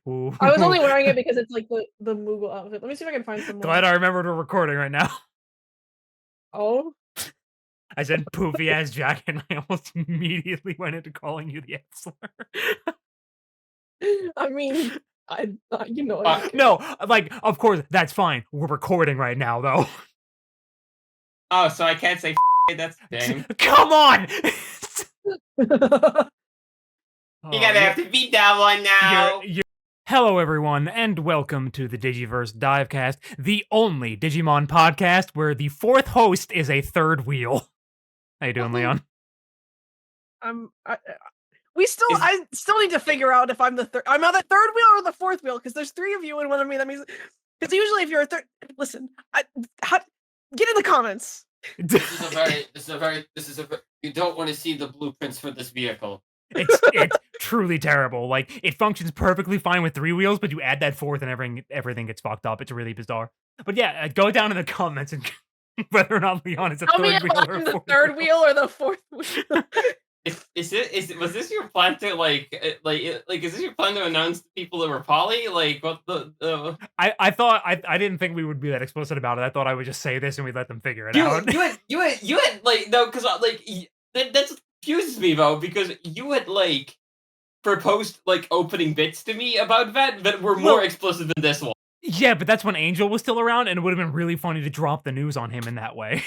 Ooh. I was only wearing it because it's like the Moogle outfit. Let me see if I can find some more. Glad I remembered we're recording right now. Oh, I said poofy ass jacket, and I almost immediately went into calling you the F slur. I mean, you know. No, like, of course, that's fine. We're recording right now, though. Oh, so I can't say that's dang. Come on! You're gonna have to beat that one now. Hello, everyone, and welcome to the DigiVerse DiveCast, the only Digimon podcast where the fourth host is a third wheel. How you doing, Leon? I still need to figure out if I'm the third. I'm on the third wheel or the fourth wheel because there's three of you and one of me. That means because usually if you're a third, listen, get in the comments. This is a very. You don't want to see the blueprints for this vehicle. It's truly terrible. Like, it functions perfectly fine with three wheels, but you add that fourth and everything gets fucked up. It's really bizarre. But yeah, go down in the comments and whether or not Leon is a third wheel or I'm the third wheel or the fourth wheel. Was this your plan to is this your plan to announce to people that were poly? Like what the I thought I didn't think we would be that explicit about it. I thought I would just say this and we'd let them figure it out. You had like no, because that's confuses me though, because you had like proposed like opening bits to me about that were more explicit than this one. Yeah, but that's when Angel was still around, and it would have been really funny to drop the news on him in that way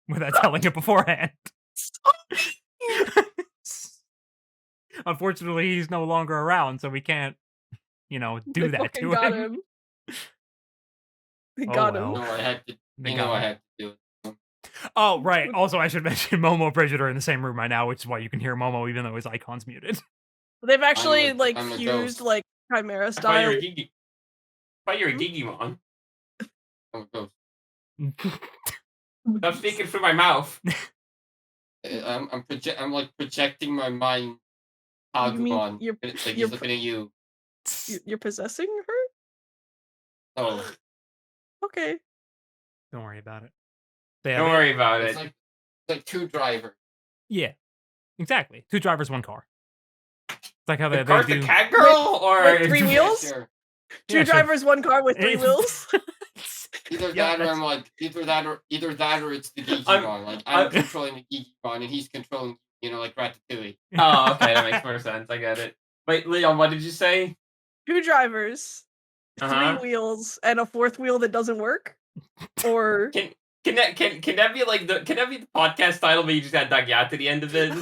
without telling it beforehand. Unfortunately, he's no longer around, so we can't, do that to him. They got him. No, I had to do it. Oh, right. Also, I should mention Momo and Bridget are in the same room right now, which is why you can hear Momo even though his icon's muted. They've actually fused like Chimera style. I thought you're a Digimon. I'm a ghost. I'm speaking through my mouth. I'm projecting my mind. Agumon. He's looking at you. You're possessing her? Oh. Okay. Don't worry about it. Don't worry about it. It's like two drivers. Yeah. Exactly. Two drivers, one car. It's like how they car's do. The cat girl or three wheels? Sure. Two drivers, one car with three wheels. Either that or it's the Digimon. I'm controlling the Digimon and he's controlling, like Ratatouille. Oh, okay, that makes more sense. I get it. Wait, Leon, what did you say? Two drivers, three wheels, and a fourth wheel that doesn't work. Or can that be the podcast title but you just had Dagyaachdown at the end of it?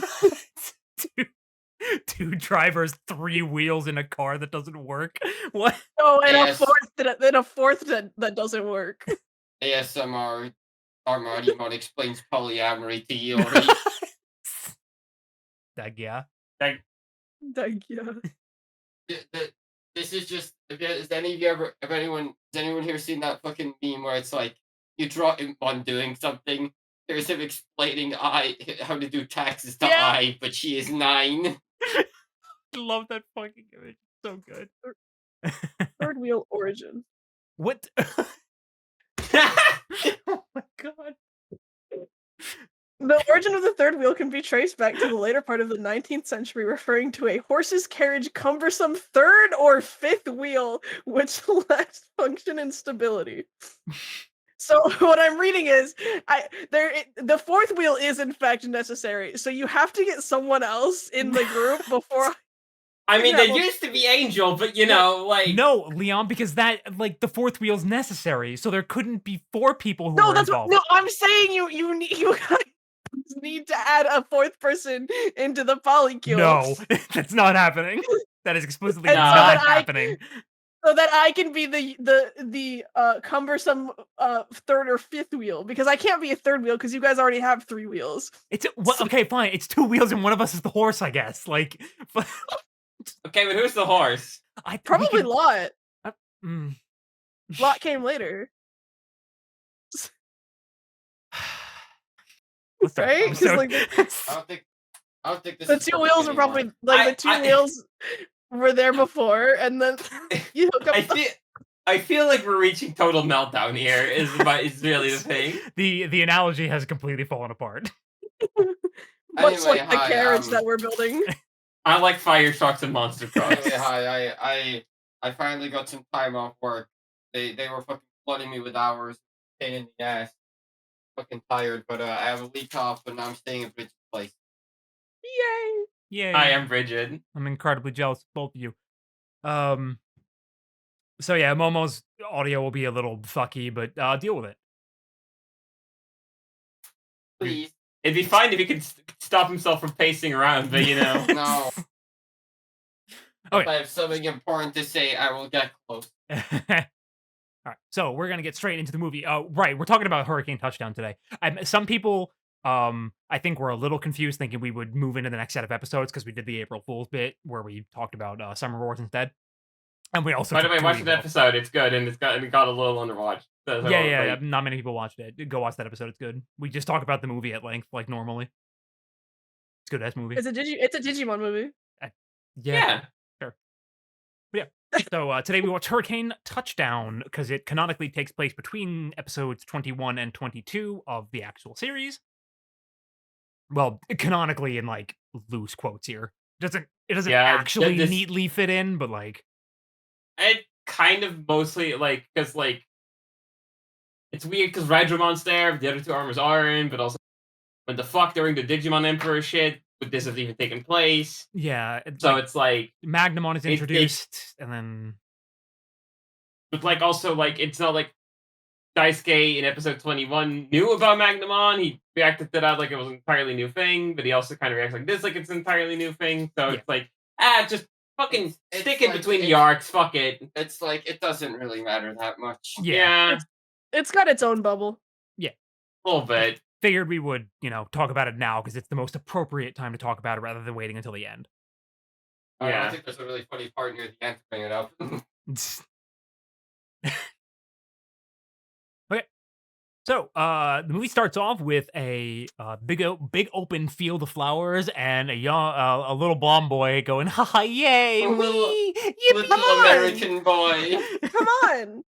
Two drivers, three wheels in a car that doesn't work. What? Oh, and a fourth that doesn't work. ASMR Armadimon explains polyamory to you already. Dagya. This is just. Has anyone here seen that fucking meme where it's like you draw him on doing something? There's him explaining how to do taxes to I, but she is 9. I love that fucking image. So good. Third wheel origin. What? Oh my god. The origin of the third wheel can be traced back to the later part of the 19th century, referring to a horse's carriage cumbersome third or fifth wheel, which lacks function and stability. So what I'm reading is, the fourth wheel is in fact necessary. So you have to get someone else in the group before. I mean, there used to be Angel, but no, Leon, because the fourth wheel's necessary, so there couldn't be 4 people who are involved. I'm saying you guys need to add a fourth person into the polycule. No, that's not happening. That is explicitly not happening. So that I can be the cumbersome third or fifth wheel, because I can't be a third wheel because you guys already have 3 wheels. Okay, fine. It's 2 wheels and one of us is the horse, I guess. Okay, but who's the horse? Probably Lotte. Lotte came later. Right? Because I don't think this the 2 wheels were probably the 2 wheels were there before, and then you hook up. I feel like we're reaching total meltdown here. Is really the thing. The analogy has completely fallen apart. Much like the carriage that we're building. I like fire trucks and monster trucks. I I finally got some time off work. They were fucking flooding me with hours. Pain in the ass. Fucking tired, but I have a week off, but now I'm staying at Bridget's place. Yay! Yay. I am Bridget. I'm incredibly jealous of both of you. So yeah, Momo's audio will be a little fucky, but deal with it. Please. It'd be fine if he could stop himself from pacing around, but No. Okay. If I have something important to say, I will get close. All right, so we're gonna get straight into the movie. Right, we're talking about Hurricane Touchdown today. Some people, I think, were a little confused, thinking we would move into the next set of episodes because we did the April Fool's bit where we talked about Summer Wars instead, and we also. By the took way, 2 watch weeks that off. episode. It's good, and it got a little underwatched. So, Yeah. Not many people watched it. Go watch that episode. It's good. We just talk about the movie at length, like normally. It's a good ass movie. It's a Digimon movie. Yeah. Sure. But yeah. So today we watch Hurricane Touchdown because it canonically takes place between episodes 21 and 22 of the actual series. Well, canonically in like loose quotes here. It doesn't actually neatly fit in, but like it kind of mostly like because like it's weird because Regimon's there, the other 2 armors aren't, but also when the fuck during the Digimon Emperor shit would this have even taken place? Yeah. So it's like Magnamon is introduced, and then but like also like it's not like Daisuke in episode 21 knew about Magnamon. He reacted to that like it was an entirely new thing, but he also kind of reacts like this like it's an entirely new thing. So it's like just fucking stick it like, between the arcs. Fuck it. It's like it doesn't really matter that much. Yeah. It's got its own bubble. A little bit. Figured we would, talk about it now because it's the most appropriate time to talk about it rather than waiting until the end. I think there's a really funny part near the end to bring it up. Okay. So, the movie starts off with a big open field of flowers and a little blonde boy going, "Ha yay, A little- wee, Little American boy. Come on!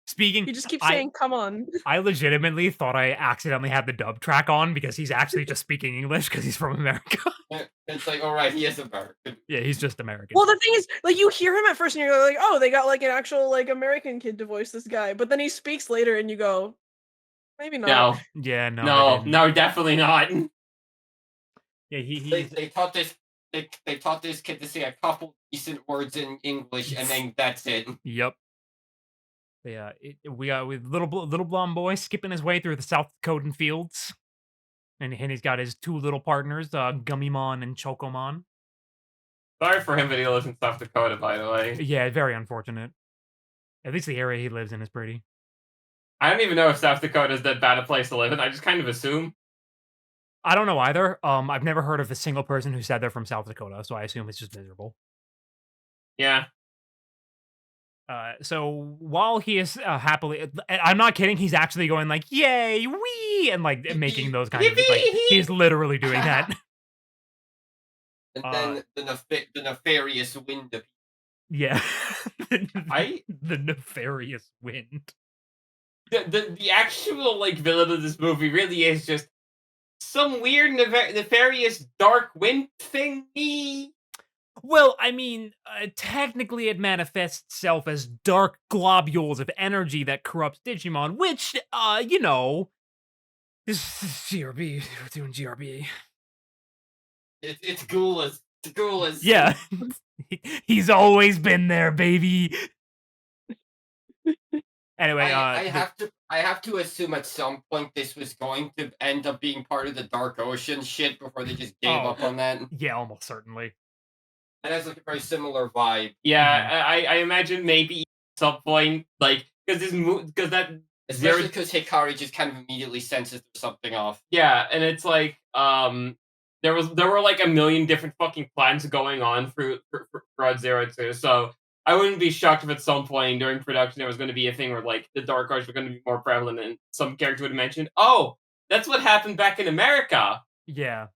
Speaking, You just keep saying, "Come on." I legitimately thought I accidentally had the dub track on because he's actually just speaking English because he's from America. It's like, all right, he is American. Yeah, he's just American. Well, the thing is, like, you hear him at first, and you're like, "Oh, they got like an actual like American kid to voice this guy," but then he speaks later, and you go, "Maybe not." No. Yeah, no, No, they didn't. no, definitely not. Yeah, They taught this. They taught this kid to say a couple decent words in English, and then that's it. Yep. Yeah, we got with little blonde boy skipping his way through the South Dakotan fields, and he's got his 2 little partners, Gummymon and Chocomon. Sorry for him, but he lives in South Dakota, by the way. Yeah, very unfortunate. At least the area he lives in is pretty. I don't even know if South Dakota is that bad a place to live in. I just kind of assume. I don't know either. I've never heard of a single person who said they're from South Dakota, so I assume it's just miserable. Yeah. So while he is happily, I'm not kidding, he's actually going like, "Yay, wee!" and like making those kinds of, like, he's literally doing that. And then the nefarious wind. Yeah. I the nefarious wind. the actual like villain of this movie really is just some weird nefarious dark wind thingy. Well, I mean, technically it manifests itself as dark globules of energy that corrupts Digimon, which, this is GRB. We're doing GRB. It's ghoulish. It's ghoulish. Yeah. He's always been there, baby. Anyway, I have to assume at some point this was going to end up being part of the Dark Ocean shit before they just gave up on that. Yeah, almost certainly. It has like a very similar vibe. Yeah, I imagine maybe at some point, like, because that Especially because Hikari just kind of immediately senses there's something off. Yeah, and it's like there were like a million different fucking plans going on throughout Zero 2, so I wouldn't be shocked if at some point during production there was going to be a thing where like the Dark Arts were going to be more prevalent, and some character would have mentioned, "Oh, that's what happened back in America." Yeah.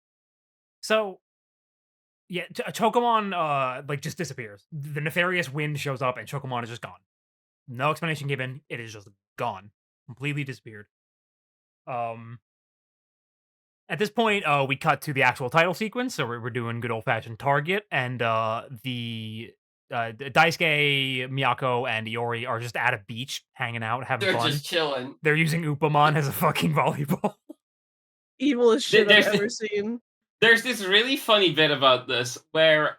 So, yeah, Chocomon like just disappears. The nefarious wind shows up, and Chocomon is just gone. No explanation given. It is just gone, completely disappeared. At this point, we cut to the actual title sequence, so we're doing good old fashioned Target, and the Daisuke, Miyako, and Iori are just at a beach hanging out, having They're fun. just chilling. They're using Upamon as a fucking volleyball. Evilest shit I've There's ever seen. There's this really funny bit about this where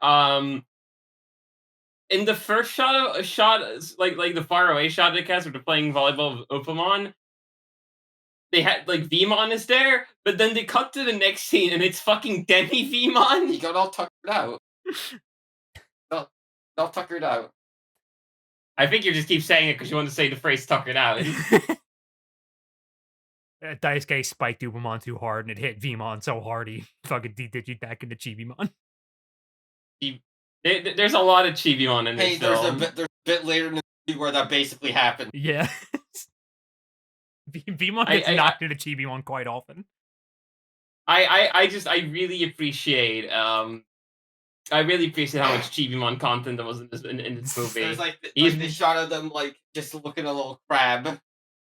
in the first shot like the far away shot they cast where they're playing volleyball with Upamon, they had like Vmon is there, but then they cut to the next scene and it's fucking Demi He Vmon. got all tuckered out. all tuckered out. I think you just keep saying it because you want to say the phrase "tuckered out." Daisuke spiked Upamon too hard and it hit Vmon so hard he fucking de-digit back into Chibimon. There's a lot of Chibimon in Hey, this there's film. a bit later in the movie where that basically happened. Yeah. Vmon gets knocked into Chibimon quite often. I really appreciate how much Chibimon content there was in this movie. There's like the shot of them like just looking a little crab.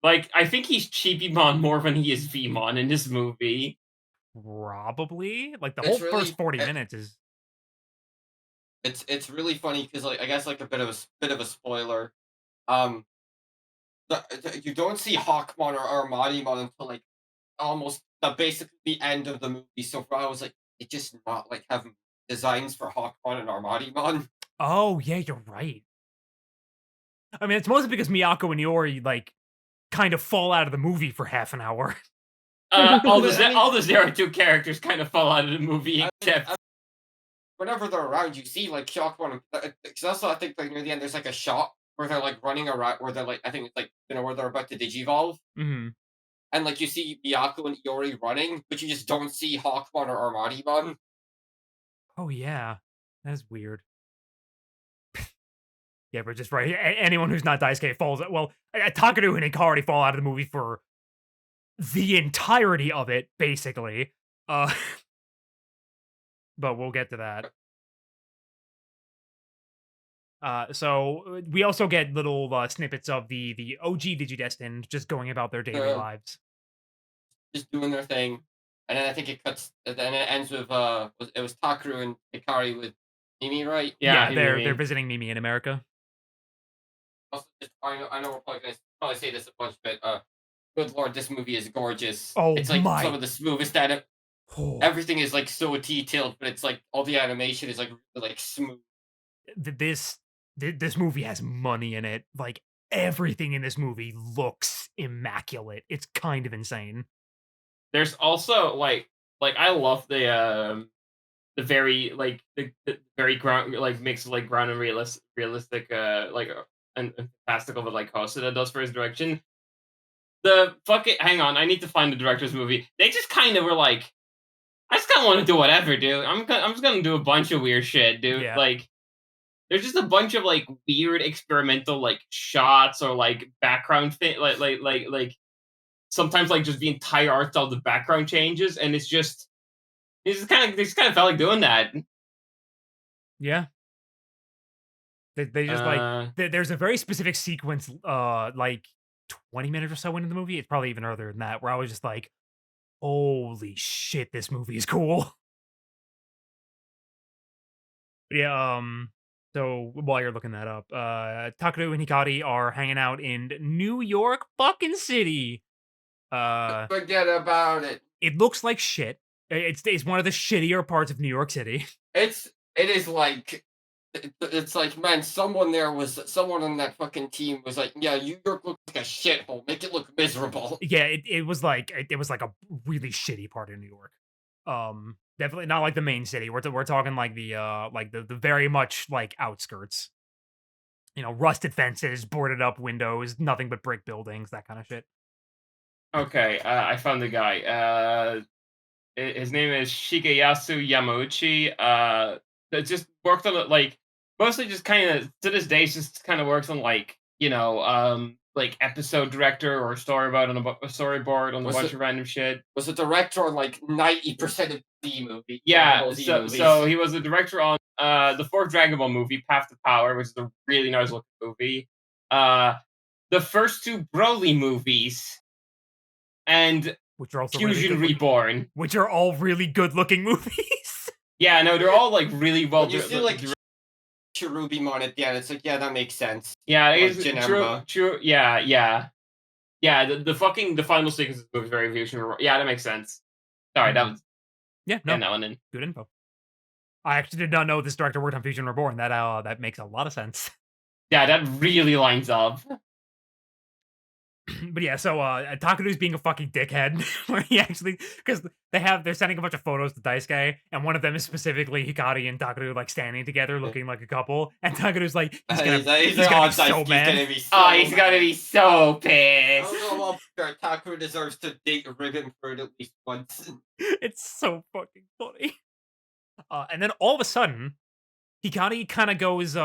Like, I think he's Chibimon more than he is Vmon in this movie. Probably. Like, the It's whole really- first 40 minutes is... It's really funny because like I guess like a bit of a spoiler. You don't see Hawkmon or Armadimon until like almost basically the end of the movie. So far, I was like, it just not like have designs for Hawkmon and Armadimon. Oh, yeah, you're right. I mean, it's mostly because Miyako and Iori, like, kind of fall out of the movie for half an hour. All the Zero 2 characters kind of fall out of the movie, except... Whenever they're around, you see like Hawkmon. Because also, I think like near the end, there's like a shot where they're like running around, where they're like, I think it's like where they're about to digivolve, Mm-hmm. and like you see Miyako and Iori running, but you just don't see Hawkmon or Armadimon. Oh, yeah. That's weird. Yeah, but just right. Anyone who's not Daisuke falls... Well, Takaru and Hikari fall out of the movie for the entirety of it, basically. But we'll get to that. So we also get little snippets of the OG Digidestined just going about their daily lives. Just doing their thing, and then I think it cuts. Then it ends with it was Takaru and Hikari with Mimi, right? Yeah, Mimi. they're visiting Mimi in America. Also, I know we're probably gonna say this a bunch, but good lord, this movie is gorgeous. Oh, it's like my. some of the smoothest Oh. Everything is like so detailed, but it's like all the animation is like really, like smooth. This movie has money in it. Like, everything in this movie looks immaculate. It's kind of insane. There's also like I love the very like the very ground like mix of like ground and realistic like and fantastical but like Hosoda does for his direction. The fucking hang on, I need to find the director's movie. They just kind of were like, I just kind of want to do whatever, dude. I'm just gonna do a bunch of weird shit, dude. Yeah. Like, there's just a bunch of like weird experimental like shots or like background thing, like sometimes like just the entire art style of the background changes, and it's just kind of felt like doing that. Yeah. They just like there's a very specific sequence like 20 minutes or so into the movie. It's probably even earlier than that, where I was just like, holy shit, this movie is cool. Yeah, so while you're looking that up, Takaru and Hikari are hanging out in New York fucking City. Forget about it. It looks like shit. It's one of the shittier parts of New York City. It is like it's like, man, someone on that fucking team was like, yeah, New York looks like a shithole. Make it look miserable. Yeah, it was like a really shitty part of New York. Definitely not like the main city. We're talking like the very much like outskirts. You know, rusted fences, boarded up windows, nothing but brick buildings, that kind of shit. Okay, I found the guy. His name is Shigeyasu Yamauchi. That just worked on it, like mostly just kind of to this day, just kind of works on like like episode director or storyboard on a storyboard on a bunch of random shit. Was a director on like 90% of the movie. Yeah, so he was a director on the fourth Dragon Ball movie, Path to Power, which is a really nice looking movie. The first two Broly movies, and which are also Fusion really Reborn, which are all really good looking movies. Yeah, no, they're all like really well. You see like Cherubimon at the end. It's like, yeah, that makes sense. Yeah, Like it's true. Janemba. True. Yeah. The final sequence of the movie is very Fusion. Yeah, that makes sense. Sorry, that was Yeah, no, getting that one in. good info. I actually did not know this director worked on Fusion Reborn. That makes a lot of sense. Yeah, that really lines up. But yeah, so Takeru's being a fucking dickhead, where he actually, because they're sending a bunch of photos to Daisuke, and one of them is specifically Hikari and Takeru like standing together, looking like a couple, and Takeru's like, he's gonna be so mad. He's gonna be so I pissed. don't know about Takeru deserves to dig a ribbon for it at least once. It's so fucking funny. And then all of a sudden, Hikari kind of goes,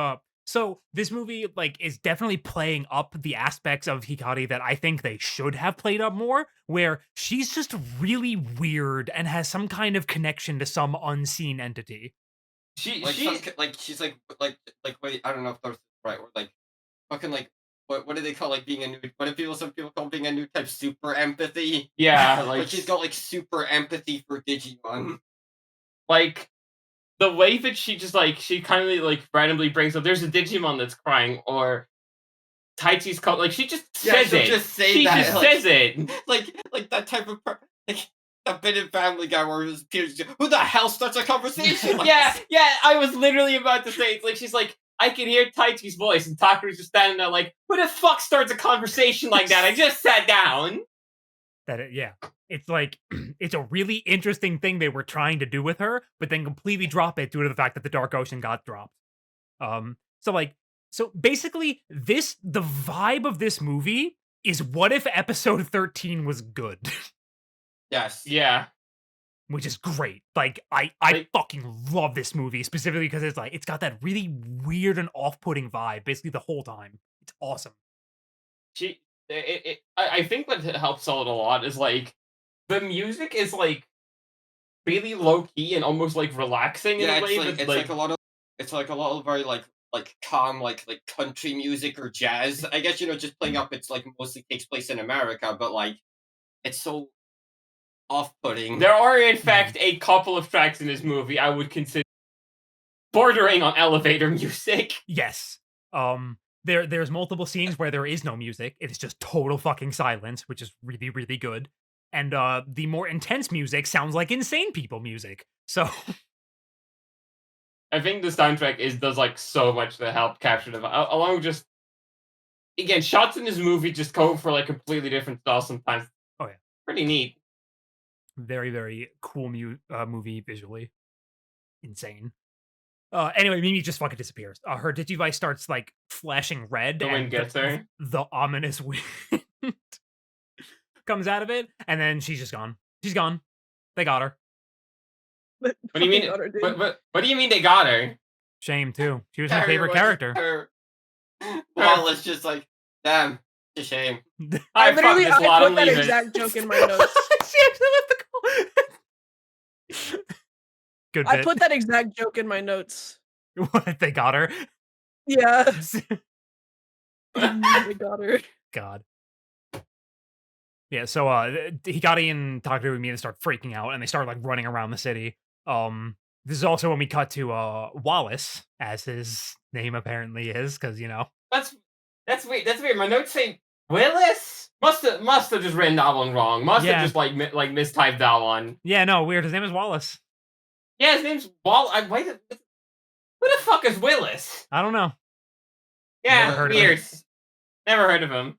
so this movie like is definitely playing up the aspects of Hikari that I think they should have played up more, where she's just really weird and has some kind of connection to some unseen entity. She's Wait, I don't know if that's right, or like fucking like what do they call like being a new, what do some people call being a new type, super empathy? yeah, Like she's got like super empathy for Digimon. like the way that she just like she kind of like randomly brings up there's a Digimon that's crying, or Taichi's called, like she just says it. Just say She that. just like, says it. like that type of like a bit of Family Guy where his peers just, who the hell starts a conversation? Like Yeah, this? yeah. I was literally about to say it's like she's like, I can hear Taichi's voice, and Takeru's just standing there like, who the fuck starts a conversation like that? I just sat down. It's like it's a really interesting thing they were trying to do with her, but then completely drop it due to the fact that the Dark Ocean got dropped. So basically the vibe of this movie is what if episode 13 was good. Yes. Yeah. Which is great. Like I fucking love this movie specifically because it's got that really weird and off-putting vibe basically the whole time. It's awesome. I think what helps out a lot is like the music is like really low key and almost like relaxing in a way. It's like a lot of very like calm like country music or jazz. I guess just playing up. It's like mostly takes place in America, but like it's so off-putting. There are in fact a couple of tracks in this movie I would consider bordering on elevator music. Yes. There's multiple scenes where there is no music. It is just total fucking silence, which is really, really good. And the more intense music sounds like insane people music. So I think the soundtrack does like so much to help capture the vibe. Along with just again, shots in this movie just go for like completely different styles sometimes. Oh yeah. Pretty neat. Very, very cool movie visually. Insane. Anyway, Mimi just fucking disappears. Her Digivice starts like flashing red. The wind gets her. The ominous wind comes out of it, and then she's just gone. She's gone. They got her. What do you mean? What do you mean they got her? Shame too. She was my favorite character. Wallace just like, damn, it's a shame. I put that exact joke in my notes. She actually left the call. Good bit. I put that exact joke in my notes. What? They got her? Yeah. They got her. God. Yeah, so Hikari and Takeru and Mina start freaking out, and they start like running around the city. This is also when we cut to Wallace, as his name apparently is, because That's weird. That's weird. My notes say Willis. Must have just written that one wrong. Must have just like mistyped that one. Yeah, no, weird. His name is Wallace. Yeah, his name's Wallace. Wait, who the fuck is Willis? I don't know. Yeah, Never heard of weird. him. Never heard of him.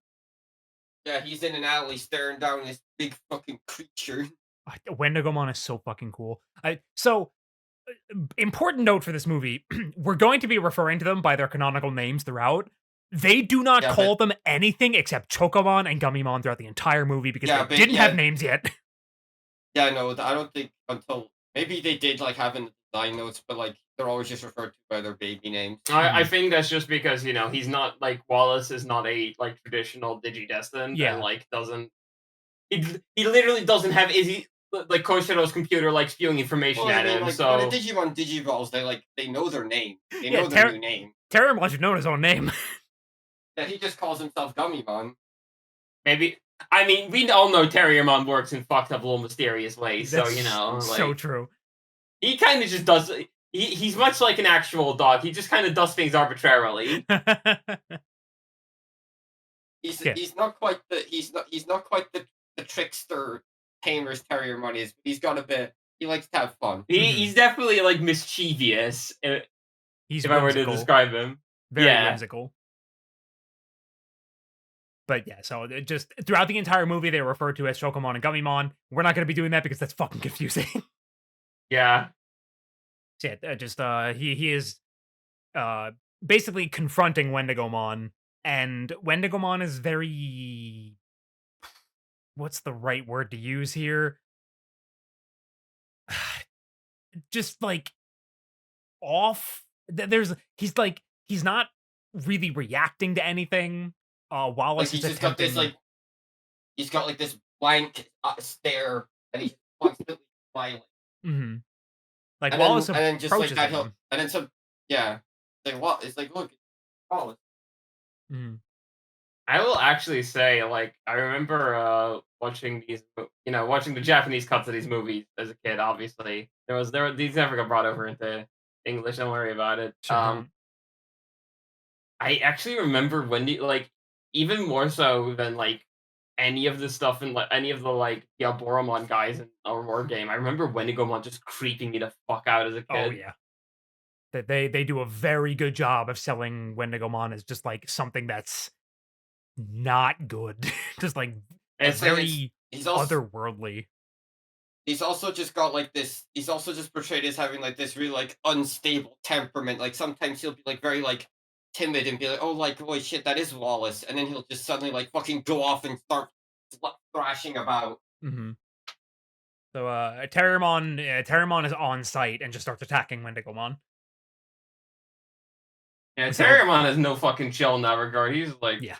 Yeah, he's in an alley staring down this big fucking creature. Wendigomon is so fucking cool. Important note for this movie: we're going to be referring to them by their canonical names throughout. They do not call them anything except Chocomon and Gummymon throughout the entire movie because they didn't have names yet. Yeah, no, I don't think until maybe they did like have in the design notes, but like they're always just referred to by their baby names. I think that's just because he's not like Wallace is not a like traditional Digidestined and like doesn't he literally doesn't have like Koshiro's computer like spewing information at him. Like, so when a Digimon digivolves, they know their name. They know their new name. Terramon should know his own name. Yeah, he just calls himself Gummymon. Maybe. I mean, we all know Terriermon works in fucked up little mysterious ways, so so true. He kind of just does. He's much like an actual dog. He just kind of does things arbitrarily. Yeah. He's not quite the trickster tamer's terrier money is, but he's got a bit. He likes to have fun. He's definitely like mischievous. He's If I were to whimsical. describe him, Very yeah. whimsical. But yeah, so just throughout the entire movie, they refer to as Shokomon and Gummymon. We're not going to be doing that because that's fucking confusing. Yeah. So yeah, he is basically confronting Wendigomon, and Wendigomon is very, what's the right word to use here? Just like off. He's not really reacting to anything. Like Wallace he's is just got this attempting. he's got like this blank stare, and he's constantly smiling. Mhm. Like And Wallace then just like approaches that him. and then some yeah. Like what? It's like look, Wallace. Mhm. I will actually say, like, I remember watching watching the Japanese cuts of these movies as a kid. Obviously, these never got brought over into English. Don't worry about it. Sure don't. I actually remember like, even more so than like any of the stuff in like any of the like Boromon guys in our war game. I remember Wendigomon just creeping me the fuck out as a Oh kid. yeah. That they do a very good job of selling Wendigomon as just like something that's not good. Just like It's like very otherworldly. he's also just got like this. He's also just portrayed as having like this really like unstable temperament. Like sometimes he'll be like very like timid and be like, "Oh, like holy shit, that is Wallace," and then he'll just suddenly like fucking go off and start thrashing about. Mhm. So Terriermon is on site and just starts attacking Yeah, Wendigomon. So Terriermon has no fucking chill in that regard. He's like, yeah.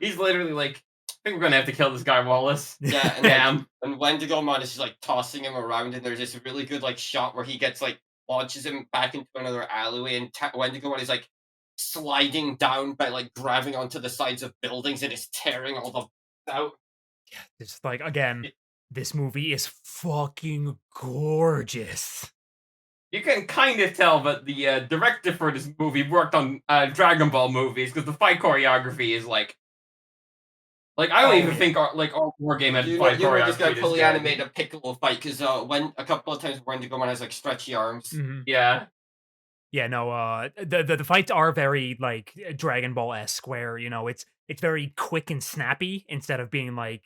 he's literally like, I think we're gonna have to kill this guy, Wallace. Yeah, and Damn. and Wendigomon is just like tossing him around, and there's this really good like shot where he gets like launches him back into another alleyway, and Wendigomon is like sliding down by like grabbing onto the sides of buildings and is tearing all the out. It's like again, Y- this movie is fucking gorgeous. You can kind of tell that the director for this movie worked on Dragon Ball movies because the fight choreography is like I don't even think like all war game had fight You know this guy choreography this fully good. animate a Piccolo fight because when a couple of times Wendigomon has like stretchy arms. Mhm. Yeah. Yeah, no, the fights are very like Dragon Ball esque, where it's very quick and snappy instead of being like,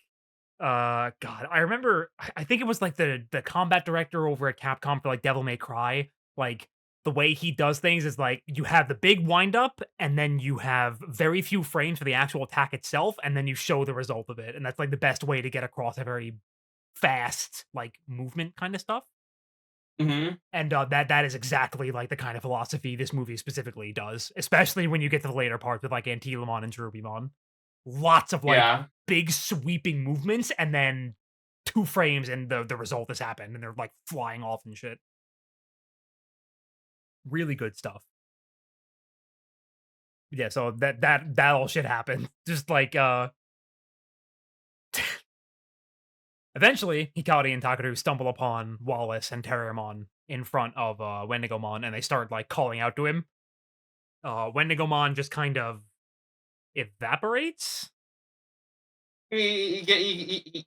God, I remember, I think it was like the combat director over at Capcom for like Devil May Cry, like the way he does things is like you have the big wind up, and then you have very few frames for the actual attack itself, and then you show the result of it, and that's like the best way to get across a very fast like movement kind of stuff. Hmm. And, that is exactly, like, the kind of philosophy this movie specifically does, especially when you get to the later parts with, like, Antilamon and Cherubimon. Lots of, like, Yeah. big sweeping movements, and then 2 frames and the result has happened, and they're, like, flying off and shit. Really good stuff. Yeah, so that all shit happened. Just like, eventually, Hikari and Takaru stumble upon Wallace and Terriermon in front of, Wendigomon, and they start, like, calling out to him. Wendigomon just kind of evaporates? He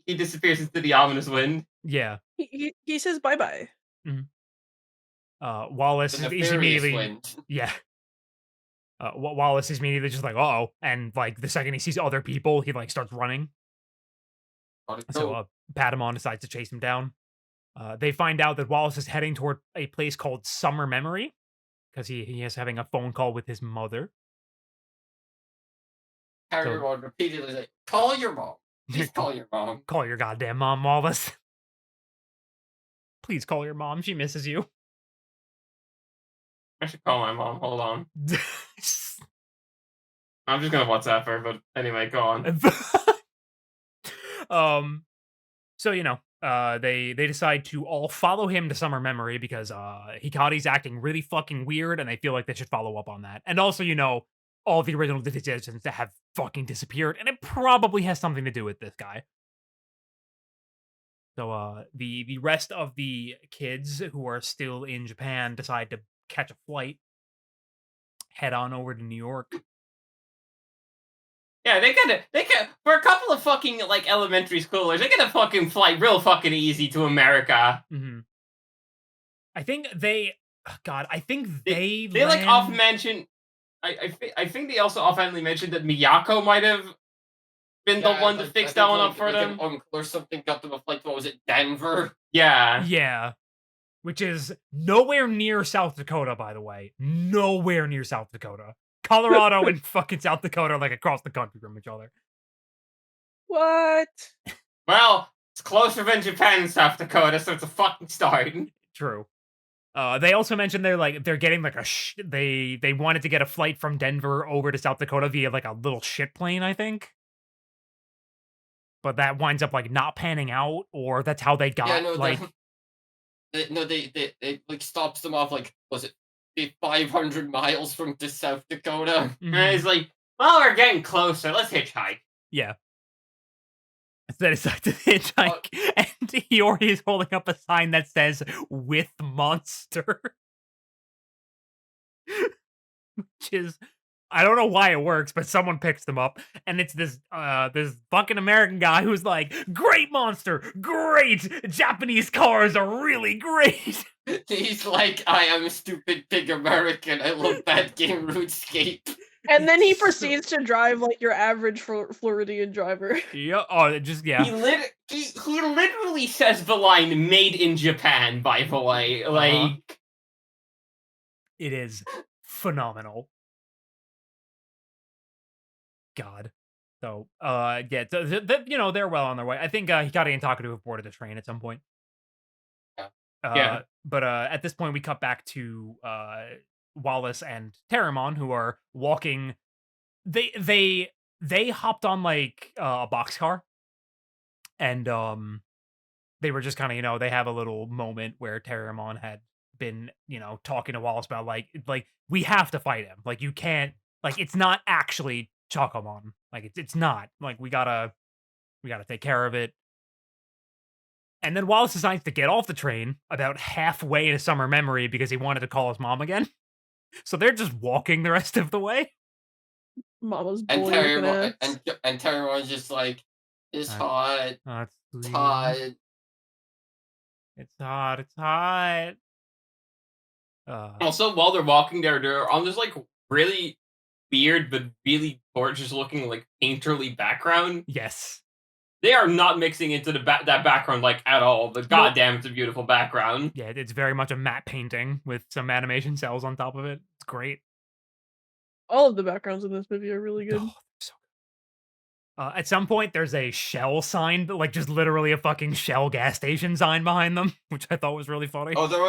disappears into the ominous wind. Yeah. He says bye bye. Mhm. Wallace The is nefarious immediately wind. yeah. Wallace is immediately just like, "Uh-oh," and, like, the second he sees other people, he, like, starts running. Gotta So, go. Patamon decides to chase him down. They find out that Wallace is heading toward a place called Summer Memory because he is having a phone call with his mother. Harry So Rod repeatedly like, call your mom. Please call your mom. call your goddamn mom, Wallace. Please call your mom, she misses you. I should call my mom. Hold on. I'm just gonna WhatsApp her, but anyway, go on. Um, so they decide to all follow him to Summer Memory because Hikari's acting really fucking weird, and they feel like they should follow up on that. And also, all the original Digimons that have fucking disappeared, and it probably has something to do with this guy. So the rest of the kids who are still in Japan decide to catch a flight, head on over to New York. Yeah, they got for a couple of fucking like elementary schoolers, they get a fucking flight real fucking easy to America. Hmm. I think they, God, I think They they like often land. mention. I think they also offhandedly mentioned that Miyako might have been the one to I fix that think one up for like an them. uncle or something got them a flight to, what was it, Denver? Yeah. Yeah, which is nowhere near South Dakota, by the way. Nowhere near South Dakota. Colorado and fucking South Dakota are like across the country from each other. What? Well, it's closer than Japan and South Dakota, so it's a fucking start. True. They also mentioned they're getting like they wanted to get a flight from Denver over to South Dakota via like a little shit plane, I think. But that winds up like not panning out, or that's how they Yeah, got no, like they like stops them off, like, was it 500 miles from to South Dakota? And mhm, he's like, "Well, we're getting closer. Let's hitchhike." yeah. So they decide to hitchhike, and Iori is holding up a sign that says "with monster," which is I don't know why it works, but someone picks them up, and it's this fucking American guy who's like, "Great monster, great! Japanese cars are really great." He's like, I am a stupid pig American. I love that game RuneScape. And then he It's so- proceeds to drive like your average Floridian driver. Yeah. Oh, it just yeah. He literally says the line "made in Japan." By the way, like It is phenomenal. God. So, yeah, they're well on their way. I think Hikari and Takadu have boarded the train at some point. Yeah. Yeah. But at this point, we cut back to Wallace and Terramon, who are walking. They hopped on like a boxcar, and they were just kind of they have a little moment where Terramon had been talking to Wallace about like we have to fight him. Like you can't like it's not actually Chakomon. Like it's not like we gotta take care of it. And then Wallace decides to get off the train about halfway to Summer Memory because he wanted to call his mom again. So they're just walking the rest of the way. Mama's And bully looking Terry ass. and Terry's just like, it's Uh, hot, Oh, it's it's sweet. hot. It's hot. It's hot. also while they're walking there, they're on this like really weird but really gorgeous looking like painterly background. Yes. They are not mixing into that background like at all. But goddamn, it's a beautiful background. Yeah, it's very much a matte painting with some animation cells on top of it. It's great. All of the backgrounds in this movie are really good. Oh, so good. At some point, there's a Shell sign, like just literally a fucking Shell gas station sign behind them, which I thought was really funny. Oh, there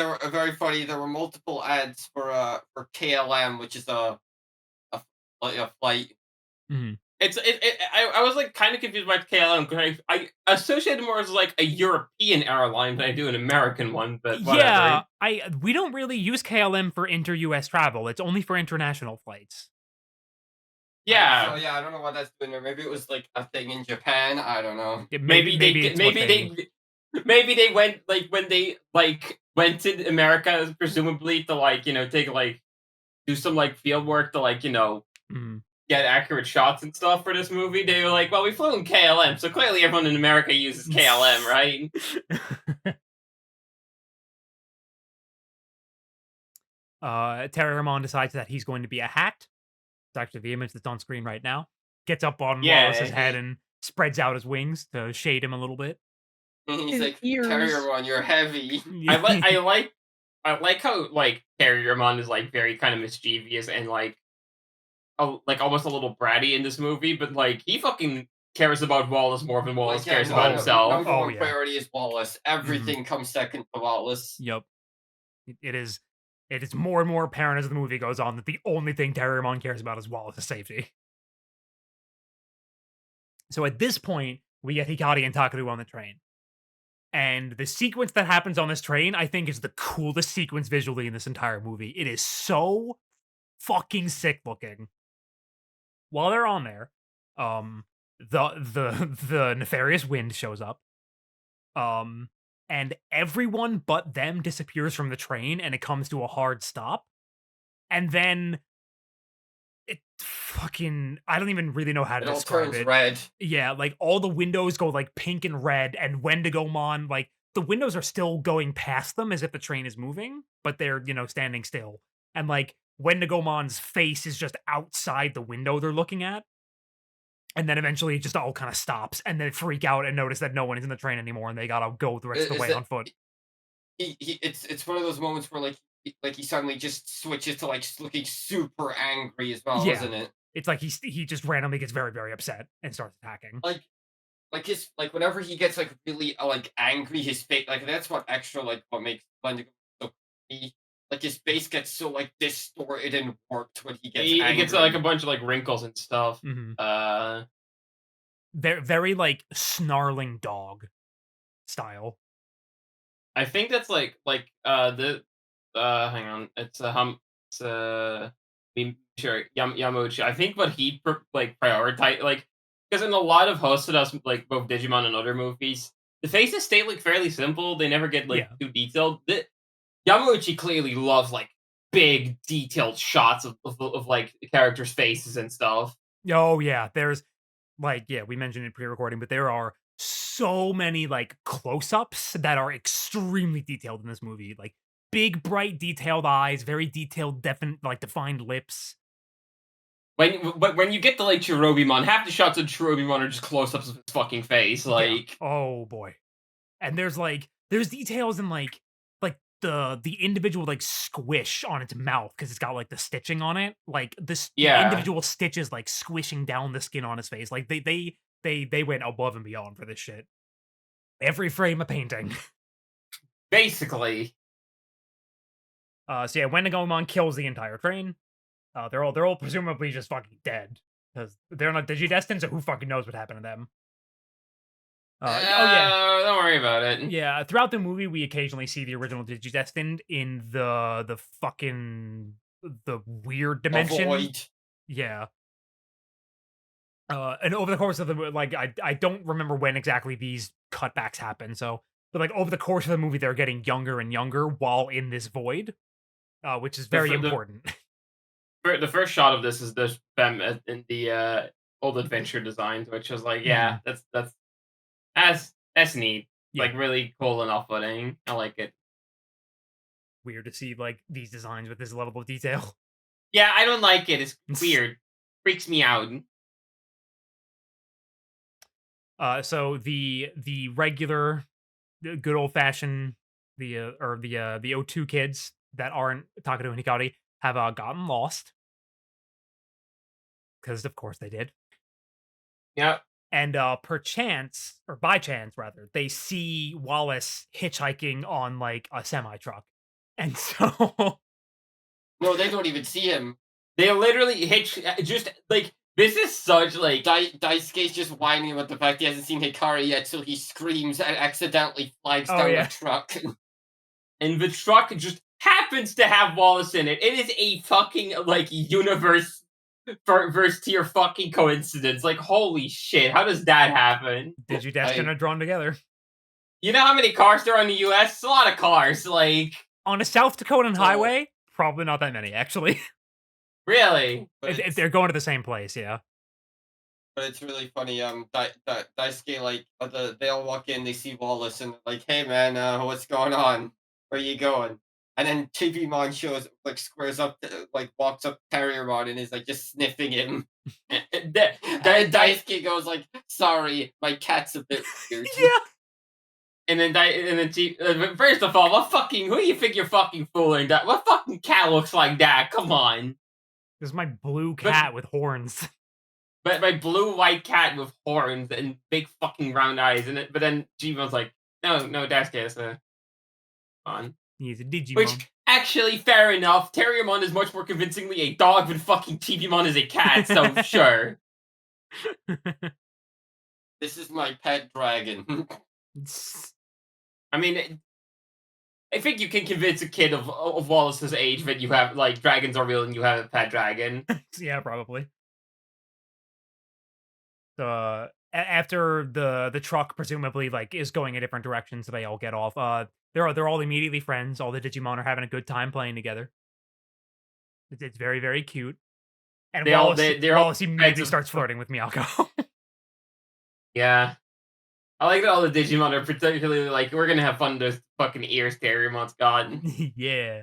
were very funny. There were multiple ads for KLM, which is a flight. Mhm. I was like kind of confused by KLM because I associated more as like a European airline than I do an American one, but whatever. Yeah, we don't really use KLM for inter-US travel. It's only for international flights. Yeah. So yeah, I don't know what that's doing there. Maybe it was like a thing in Japan. I don't know. Maybe they went like when they like went to America presumably to like take like do some like field work to like Mhm. get accurate shots and stuff for this movie. They were like, well, we flew in KLM, so clearly everyone in America uses KLM, right? Terramon decides that he's going to be a hat. It's actually the image that's on screen right now. Gets up on Yeah, Wallace's head and spreads out his wings to shade him a little bit. And he's His like, ears. Terrier, you're heavy. I like how like Terriermon is like very kind of mischievous and like almost a little bratty in this movie, but like he fucking cares about Wallace more than Wallace cares about himself. Number Oh, one yeah. priority is Wallace. Everything comes second to Wallace. Yep. It is more and more apparent as the movie goes on that the only thing Terriermon cares about is Wallace's safety. So at this point, we get Hikari and Takadu on the train. And the sequence that happens on this train, I think, is the coolest sequence visually in this entire movie. It is so fucking sick looking. While they're on there, the nefarious wind shows up, And everyone but them disappears from the train, and it comes to a hard stop. And then it fucking I don't even really know how to It all describe turns it. red. Yeah, like all the windows go like pink and red, and Wendigomon, like the windows are still going past them as if the train is moving, but they're, standing still. And like Wendigomon's face is just outside the window they're looking at. And then eventually it just all kind of stops, and they freak out and notice that no one is in the train anymore, and they gotta go the rest of the Is way that on foot. it's one of those moments where like he suddenly just switches to like looking super angry as well, Yeah. isn't it? It's like he just randomly gets very, very upset and starts attacking. His like whenever he gets like really like angry, his face like that's what extra like what makes Wendigo so creepy. Like his face gets so like distorted and warped when he gets He angry. gets like a bunch of like wrinkles and stuff. Mhm. Uh, Very, very like snarling dog style. I think that's like the hang on, it's sure Yamauchi. I think what he like prioritize like because in a lot of hosted us like both Digimon and other movies, the faces stay like fairly simple. They never get like Yeah. too detailed. Yamauchi clearly loves like big detailed shots of like the characters' faces and stuff. Oh yeah, there's like we mentioned in pre-recording, but there are so many like close-ups that are extremely detailed in this movie. Like big, bright, detailed eyes, very detailed, defined lips. When you get to like Chirobimon, half the shots of Chirobimon are just close-ups of his fucking face. Like, oh boy, and there's details in like the individual like squish on its mouth because it's got like the stitching on it. Like the Yeah. individual stitches like squishing down the skin on his face. Like they went above and beyond for this shit. Every frame a painting. basically, So yeah, Wendigomon kills the entire train. They're all presumably just fucking dead because they're not digidestined. So who fucking knows what happened to them? Oh yeah, don't worry about it. yeah. Throughout the movie, we occasionally see the original digidestined in the fucking the weird dimension. Void. Yeah. And over the course of the like, I don't remember when exactly these cutbacks happen. So, but like over the course of the movie, they're getting younger and younger while in this void, which is very important. The first shot of this is them in the old adventure designs, which is like, yeah, that's neat. Yeah. Like really cool and off-putting. I like it. Weird to see like these designs with this level of detail. Yeah, I don't like it. It's weird. Freaks me out. So the regular, good old fashioned the O2 kids that aren't Takado and Hikari have gotten lost because of course they did. Yep. And perchance, or by chance rather, they see Wallace hitchhiking on like a semi truck, and so No, they don't even see him. They literally just like this is such like Daisuke's just whining about the fact he hasn't seen Hikari yet, so he screams and accidentally flies down yeah. the truck. And the truck just happens to have Wallace in it. It is a fucking like universe first tier fucking coincidence. Like holy shit, how does that happen? Digidestined are drawn together. You know how many cars there are in the US? It's a lot of cars. Like on a South Dakotan highway, probably not that many actually. Really? If they're going to the same place, yeah. But it's really funny. Daisuke like they all walk in, they see Wallace, and like, "Hey man, what's going on? Where you going?" And then Digimon shows like squares up, like walks up to Terriermon and is like just sniffing him. And Daisuke goes like, "Sorry, my cat's a bit weird." Yeah. And then first of all, who do you think you're fucking fooling? That what fucking cat looks like that? Come on. This is my blue cat with horns. But my blue-white cat with horns and big fucking round eyes, but then Digimon's like, no, Daisuke is on. He's a Digimon. Which, actually, fair enough. Terriermon is much more convincingly a dog than fucking Digimon is a cat, so sure. This is my pet dragon. I mean, I think you can convince a kid of Wallace's age that you have, like, dragons are real and you have a pet dragon. Yeah, probably. after the truck presumably like is going a different direction, so they all get off. They're all immediately friends. All the Digimon are having a good time playing together. It's very very cute. And They all Wallace, they're all Wallace immediately starts flirting with Miyako. Yeah. I like that all the Digimon are particularly like, we're gonna have fun with those fucking ears Terriermon's got. Yeah.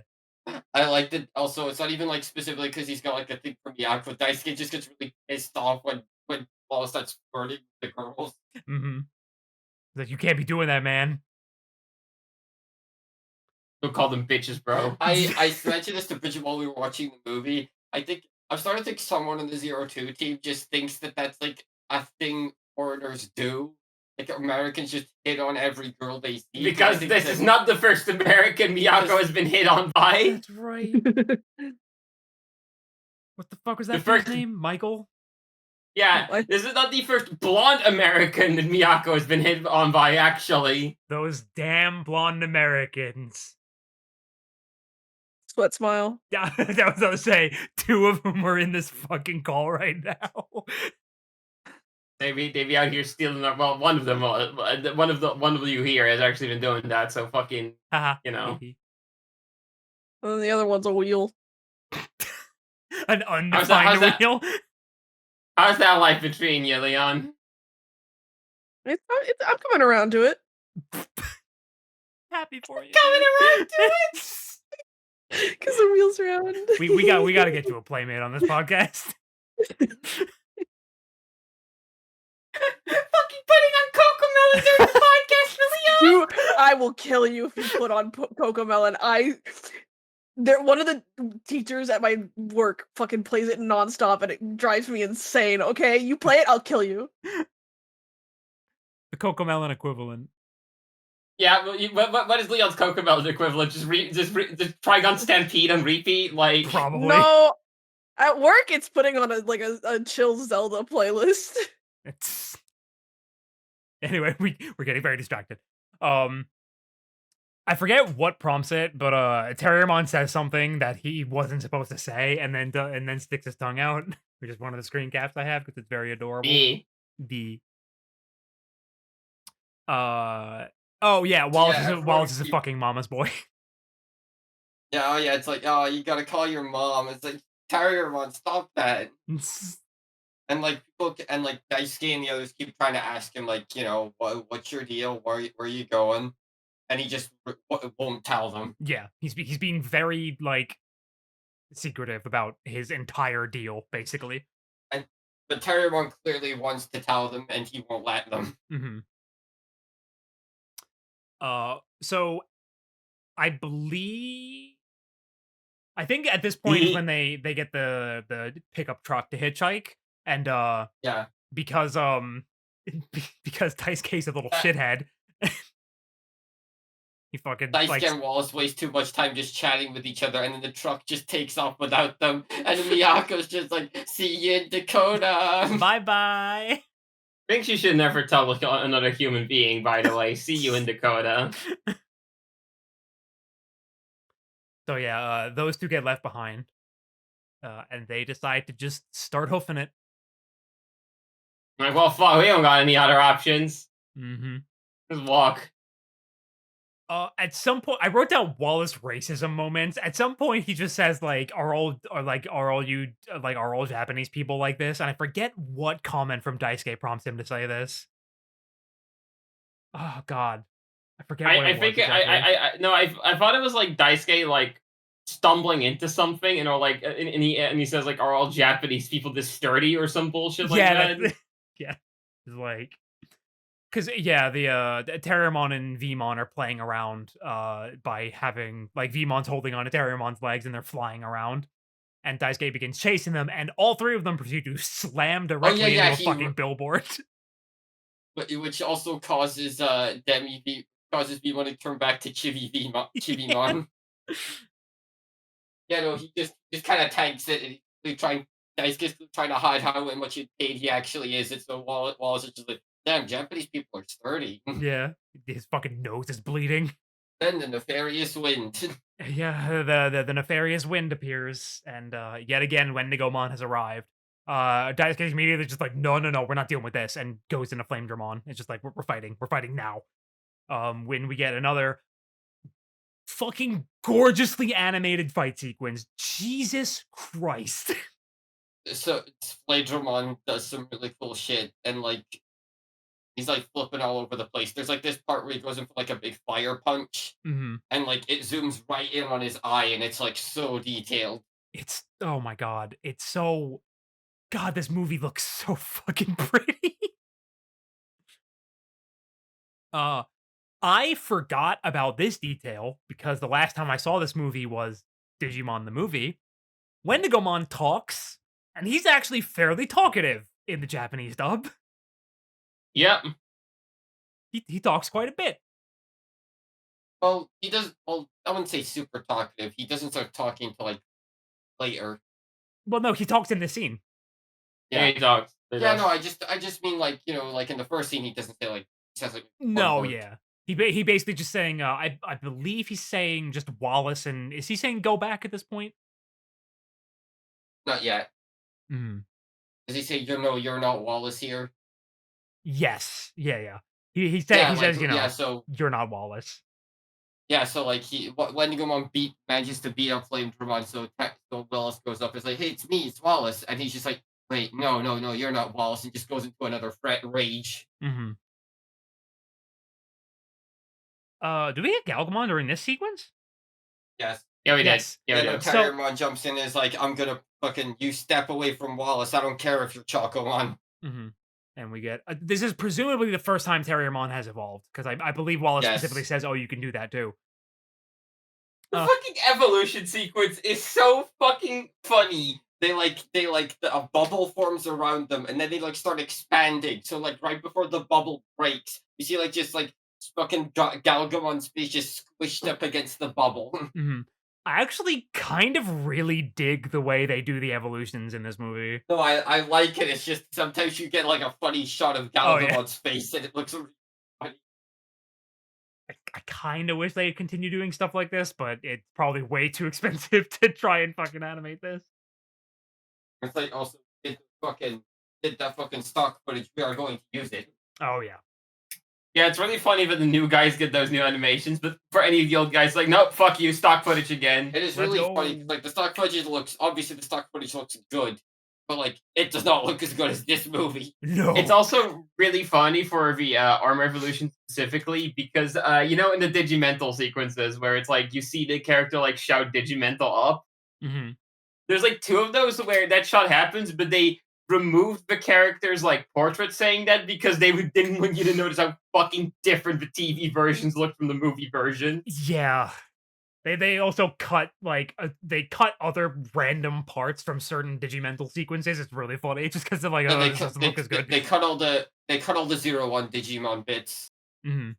I liked it. Also, it's not even like specifically because he's got like a thing for Miyako. Daisuke just gets really pissed off when Wallace starts flirting with the girls. Mm-hmm. Like, you can't be doing that, man. Don't call them bitches, bro. I mentioned this to Bridget while we were watching the movie. I think I'm starting to think someone on the 02 team just thinks that that's like a thing foreigners do. Like Americans just hit on every girl they see. Because this is not the first American Miyako has been hit on by. That's right. What the fuck was that first- name? Michael? Yeah, What? this is not the first blonde American that Miyako has been hit on by, actually. Those damn blonde Americans. Sweat smile. Yeah, that was what I was saying. 2 of them are in this fucking call right now. They be out here stealing our, well, one of them, one of you here has actually been doing that, so fucking, Haha. you know. And then the other one's a wheel. An How's that- undefined wheel. How's that life been treating you, Leon? I'm coming around to it. Happy for you. Coming around to it. Because the wheels round. we got to get to a playmate on this podcast. Fucking putting on Cocomelon during the podcast, Leon! I will kill you if you put on Cocomelon. One of the teachers at my work fucking plays it nonstop and it drives me insane. Okay, you play it, I'll kill you. The Cocomelon equivalent. Yeah, what is Leon's Cocomelon equivalent? Just Trigon Stampede on repeat? Like, Probably. No, at work it's putting on a chill Zelda playlist. It's... Anyway, we're getting very distracted. I forget what prompts it, but Terriermon says something that he wasn't supposed to say, and then sticks his tongue out, which is one of the screen caps I have because it's very adorable. B. Oh yeah, Wallace is a fucking mama's boy. Yeah, oh yeah, it's like, oh, you gotta call your mom. It's like, Terriermon, stop that. And like people and like Daisuke and the others keep trying to ask him like, you know, what's your deal? Where are you going? And he just won't tell them. Yeah, he's being very like secretive about his entire deal, basically. But Terriermon clearly wants to tell them, and he won't let them. Mm-hmm. So I think at this point is when they get the pickup truck to hitchhike, and Yeah. because Daisuke's a little shithead. He fucking Daisuke and Wallace waste too much time just chatting with each other, and then the truck just takes off without them, and Miyako's just like, see you in Dakota. Bye-bye. thinks you should never tell another human being, by the way. See you in Dakota. So yeah, those two get left behind. And they decide to just start hoofing it. I'm like, well, fuck, we don't got any other options. Mm-hmm. Just walk. At some point, I wrote down Wallace racism moments. At some point, he just says like, "Are all Japanese people like this?" And I forget what comment from Daisuke prompts him to say this. Oh God, I forget. What it was exactly. I thought it was like Daisuke like stumbling into something, and or like, and he says like, "Are all Japanese people this sturdy?" or some bullshit like that. Yeah, it's like. Because, yeah, the Terriermon and Vmon are playing around by having, like, Vmon's holding on to Terriermon's legs and they're flying around. And Daisuke begins chasing them, and all three of them proceed to slam directly into a fucking billboard. Which also causes causes Vmon to turn back to Chivimon. Yeah, no, he just kind of tanks it, and Daisuke's trying to hide how much paid he actually is. It's so Wallace is just like, damn, Japanese people are sturdy. Yeah, his fucking nose is bleeding. Then the nefarious wind. Yeah, the nefarious wind appears, and yet again, Wendigomon has arrived. Daisuke immediately just like, no, we're not dealing with this, and goes into Flame Dramon. It's just like, we're fighting now. When we get another fucking gorgeously animated fight sequence. Jesus Christ. So Dramon does some really cool shit, and like he's like flipping all over the place. There's like this part where he goes in for like a big fire punch, hmm and like it zooms right in on his eye, and it's like so detailed. It's, oh my god. It's so, God, this movie looks so fucking pretty. uh, I forgot about this detail because the last time I saw this movie was Digimon the movie. Wendigomon talks, and he's actually fairly talkative in the Japanese dub. Yep. He talks quite a bit. Well, he does. Well, I wouldn't say super talkative. He doesn't start talking till like later. Well, no, he talks in this scene. Yeah, he talks. He Yeah, does. no, I just mean like like in the first scene he doesn't say like he says like one No, word. yeah. He basically just saying, I believe he's saying just Wallace, and is he saying go back at this point? Not yet. Mhm. Does he say you're not Wallace here? Yes. Yeah. He Yeah, says, yeah. So you're not Wallace. yeah, so like Wendigomon manages to beat up Flame Dramon, so Wallace goes up. It's like, hey, it's me, it's Wallace, and he's just like, wait, no, you're not Wallace, and just goes into another rage. Mhm. Do we get Galgamon during this sequence? Yes. Yeah, we Yes. did. Yeah, we Then did. So- Terriermon jumps in and is like, I'm gonna fucking you step away from Wallace. I don't care if you're Chocomon. Mhm. And we get this is presumably the first time Terriermon has evolved, because I believe Wallace Yes. specifically says, "Oh, you can do that too." The Uh, fucking evolution sequence is so fucking funny. A bubble forms around them, and then they like start expanding. So like right before the bubble breaks, you see like just like fucking Galgamon's face just squished up against the bubble. mhm. I actually kind of really dig the way they do the evolutions in this movie. No, I like it. It's just sometimes you get like a funny shot of Oh, yeah. Galgamon's face, and it looks really funny. I kind of wish they would continue doing stuff like this, but it's probably way too expensive to try and fucking animate this. It's like also did that fucking stock footage. We are going to use it. Oh yeah. Yeah, it's really funny that the new guys get those new animations, but for any of the old guys, like, nope, fuck you, stock footage again. It is Let's really go. funny. Like the stock footage looks obviously the stock footage looks good, but like it does not look as good as this movie. No. It's also really funny for the Armor Evolution specifically because, in the Digimental sequences where it's like you see the character like shout Digimental up, hmm there's like two of those where that shot happens, but they removed the character's like portrait saying that because they didn't want you to notice how fucking different the TV versions look from the movie version. Yeah. They also cut they cut other random parts from certain Digimental sequences. It's really funny just because they're like, And oh, they this cut, doesn't look as good. they cut all the 0-1 Digimon bits. hmm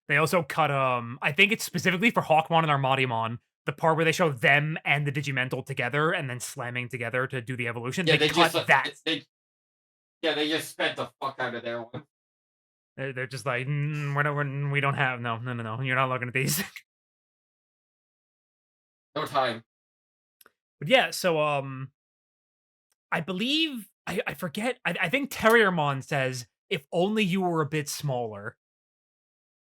They also cut I think it's specifically for Hawkmon and Armadimon, the part where they show them and the Digimental together and then slamming together to do the evolution. Yeah, they cut that. they just spent the fuck out of their one. They're just like, we don't have no. You're not looking at these. No time. But yeah, so I believe I forget. I think Terriermon says, "If only you were a bit smaller."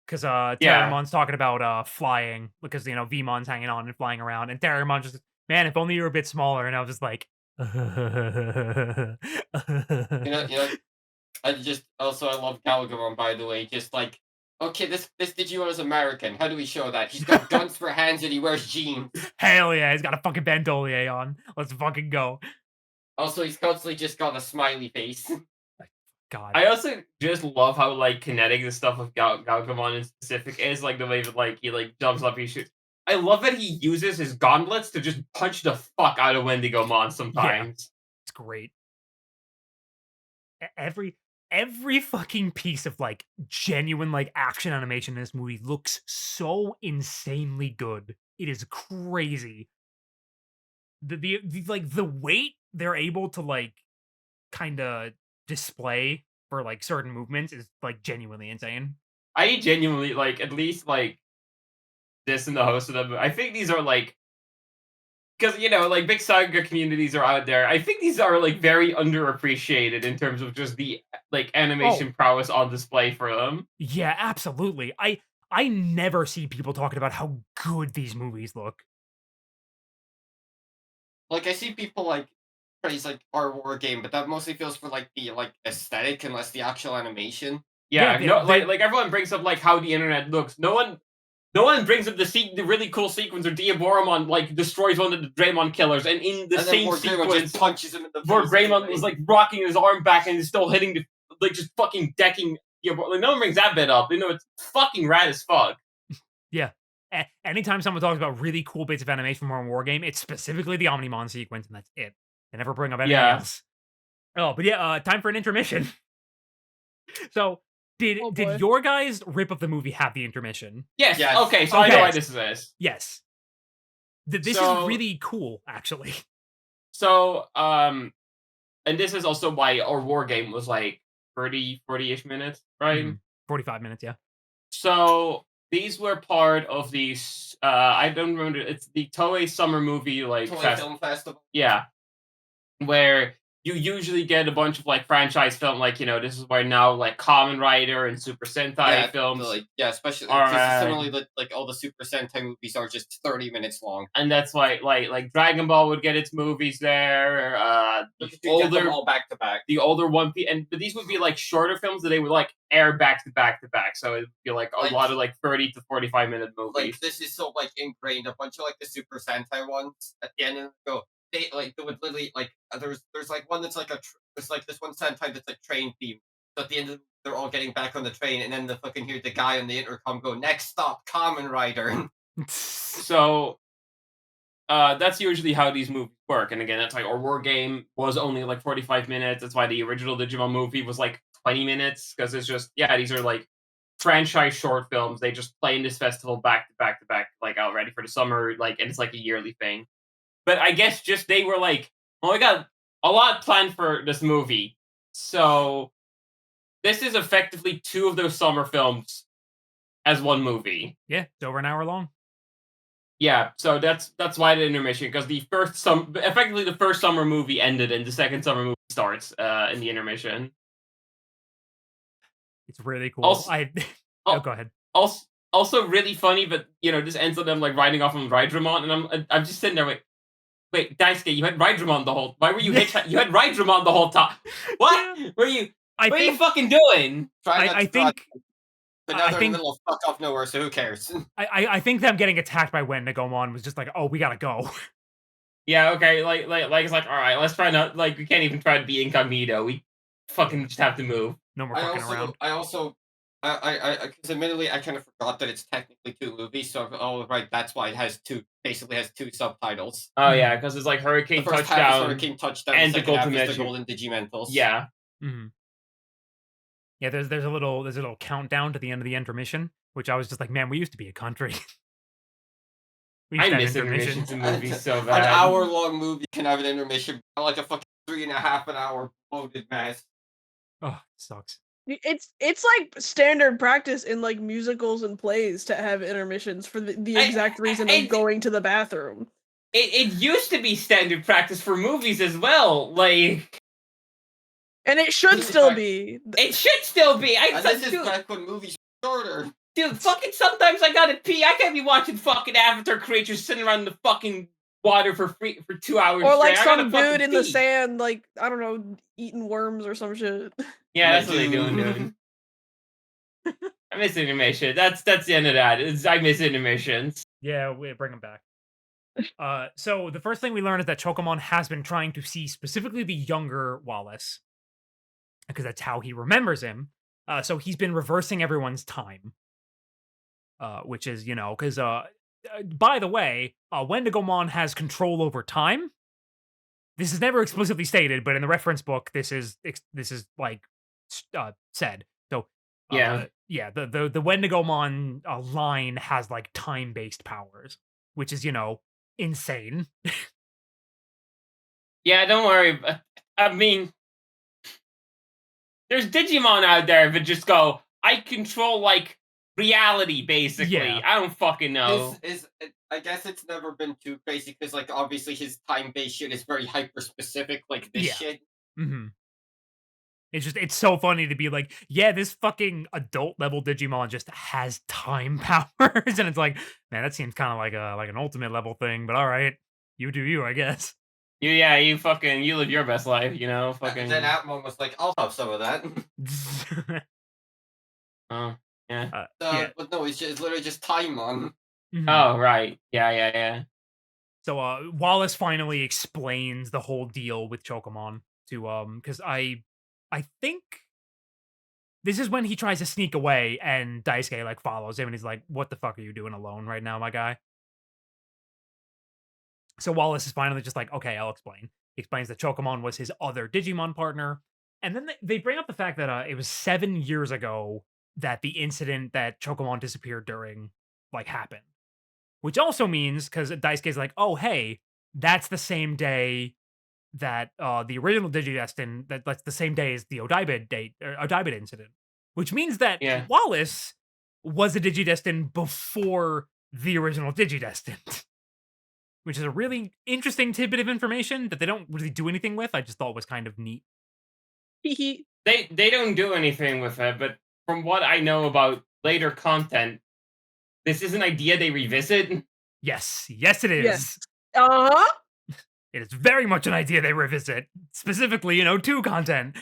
Because Terriermon's talking about flying because Vmon's hanging on and flying around, and Terriermon just, man, if only you were a bit smaller. And I was just like, I love Galgamon, by the way. Just like, okay, this Digimon is American. How do we show that? He's got guns for hands and he wears jeans. hell yeah, he's got a fucking bandolier on. Let's fucking go. Also, he's constantly just got a smiley face. God. I also just love how like kinetic the stuff of Galgamon in specific is, like the way that like he like jumps up, he shoots. I love that he uses his gauntlets to just punch the fuck out of Wendigomon sometimes. It's great. Every fucking piece of like genuine like action animation in this movie looks so insanely good. It is crazy. The like the weight they're able to like kind of display for like certain movements is like genuinely insane. I genuinely like at least like this and the host of them. I think these are like because like big saga communities are out there. I think these are like very underappreciated in terms of just the like animation prowess on display for them. Yeah, absolutely. I never see people talking about how good these movies look. Like I see people like praise like our war game, but that mostly feels for like the like aesthetic and less the actual animation. Yeah, they- no, they- like everyone brings up like how the internet looks. No one brings up the really cool sequence where Diaboromon like destroys one of the Draymond killers, and in the And then same Lord Greymon sequence, just punches him in the where face. Greymon anyway. was like rocking his arm back and is still hitting the like just fucking decking Diaboromon. Like, no one brings that bit up. It's fucking rad as fuck. Yeah. Anytime someone talks about really cool bits of animation from a war game, it's specifically the Omnimon sequence, and that's it. They never bring up anything Yeah. else. Oh, but yeah, time for an intermission. So, Oh, boy. did your guys' rip of the movie have the intermission? Yes. Yes. Okay, so I know Okay. why this is this. Yes. This So- is really cool, actually. So, and this is also why our war game was like 40-ish minutes, right? Mhm. 45 minutes, yeah. So these were part of these. I don't remember. It's the Toei Summer Movie like Toei Film Festival. Yeah, where you usually get a bunch of like franchise film. Like this is where now like Kamen Rider and Super Sentai films. Especially are, because similarly, like all the Super Sentai movies are just 30 minutes long. And that's why like Dragon Ball would get its movies there. The You get them all back to back. the older One Piece, but these would be like shorter films that they would like air back to back to back. So it'd be like a lot of like 30 to 45-minute movies. Like this is so like ingrained. A bunch of like the Super Sentai ones at the end of the go. They would literally like there's like one that's like there's like this one Sentai that's like train theme. So at the end of they're all getting back on the train, and then the fucking hear the guy on the intercom go, "Next stop, Kamen Rider." So that's usually how these movies work. And again, that's like our war game was only like 45 minutes. That's why the original Digimon movie was like 20 minutes, because it's just these are like franchise short films. They just play in this festival back to back to back, like out ready for the summer, like, and it's like a yearly thing. But I guess just they were like, oh, we got a lot planned for this movie. So this is effectively 2 of those summer films as one movie. Yeah, it's over an hour long. Yeah, so that's why the intermission, because effectively the first summer movie ended and the second summer movie starts in the intermission. It's really cool. Oh. Go ahead. Also really funny, but this ends with them like riding off on Rydramon, and I'm just sitting there wait, Daisuke, you had Rydramon the whole. Why were you you had Rydramon the whole time? What? Yeah. What are you fucking doing? I think But now I they're think- in the middle of fuck off nowhere, so who cares? I think them getting attacked by Wendigomon was just like, oh, we gotta go. Yeah, okay, like it's like, all right, let's try not like we can't even try to be incognito. We fucking just have to move. No more fucking around. Because admittedly, I kind of forgot that it's technically 2 movies. So, right, that's why it basically has 2 subtitles. Oh yeah, because it's like Hurricane The first half Touchdown. is Hurricane Touchdown, and the the second half is Golden the Golden Digimentals. Yeah, Mhm. Yeah, there's a little countdown to the end of the intermission, which I was just like, man, we used to be a country. We used I to have miss intermissions in movies so An bad. hour-long movie can have an intermission, not like a fucking 3.5 hour bloated mess. Oh, it sucks. It's like standard practice in like musicals and plays to have intermissions for the exact reason of going to the bathroom. It used to be standard practice for movies as well. Like, And it should This is still back- be. it should still be. And this is back when movies were shorter. Dude, fucking sometimes I gotta pee. I can't be watching fucking Avatar creatures sitting around in the fucking water for 2 hours Or like straight. I some gotta fucking dude in the pee. sand, like, I don't know, eating worms or some shit. Yeah, that's what they doing, dude. I miss intermission. That's the end of that. I miss intermissions. Yeah, we bring them back. So the first thing we learn is that Chocomon has been trying to see specifically the younger Wallace, because that's how he remembers him. So he's been reversing everyone's time, which is because by the way, Wendigomon has control over time. This is never explicitly stated, but in the reference book, this is like said. So Yeah. the Wendigomon line has like time-based powers, which is insane. Yeah, don't worry. I mean, there's Digimon out there that just go, I control like reality, basically. Yeah. I don't fucking know. I guess it's never been too crazy because, like, obviously his time-based shit is very hyper-specific, like this Yeah. shit. Mm-hmm. It's so funny to be like, yeah, this fucking adult level Digimon just has time powers, and it's like, man, that seems kind of like an ultimate level thing, but all right, you do you, I guess. You fucking you live your best life, you know, And fucking. then Atmon was like, "I'll have some of that." Oh, yeah. Yeah. But no, it's literally just Taimon. Mhm. Oh, right. Yeah. So Wallace finally explains the whole deal with Chocomon to because I think this is when he tries to sneak away and Daisuke like follows him and he's like, "What the fuck are you doing alone right now, my guy?" So Wallace is finally just like, "Okay, I'll explain." He explains that Chocomon was his other Digimon partner, and then they bring up the fact that it was 7 years ago that the incident that Chocomon disappeared during like happened. Which also means because Daisuke's like, oh hey, that's the same day that the original Digidestin, that's the same day as the Odaiba date or Odaiba incident. Which means that Yeah. Wallace was a Digidestin before the original Digidestin. Which is a really interesting tidbit of information that they don't really do anything with. I just thought was kind of neat. He They don't do anything with it, but from what I know about later content, this is an idea they revisit. Yes, yes it is. Yes. Uh-huh. It is very much an idea they revisit, specifically in O2 content.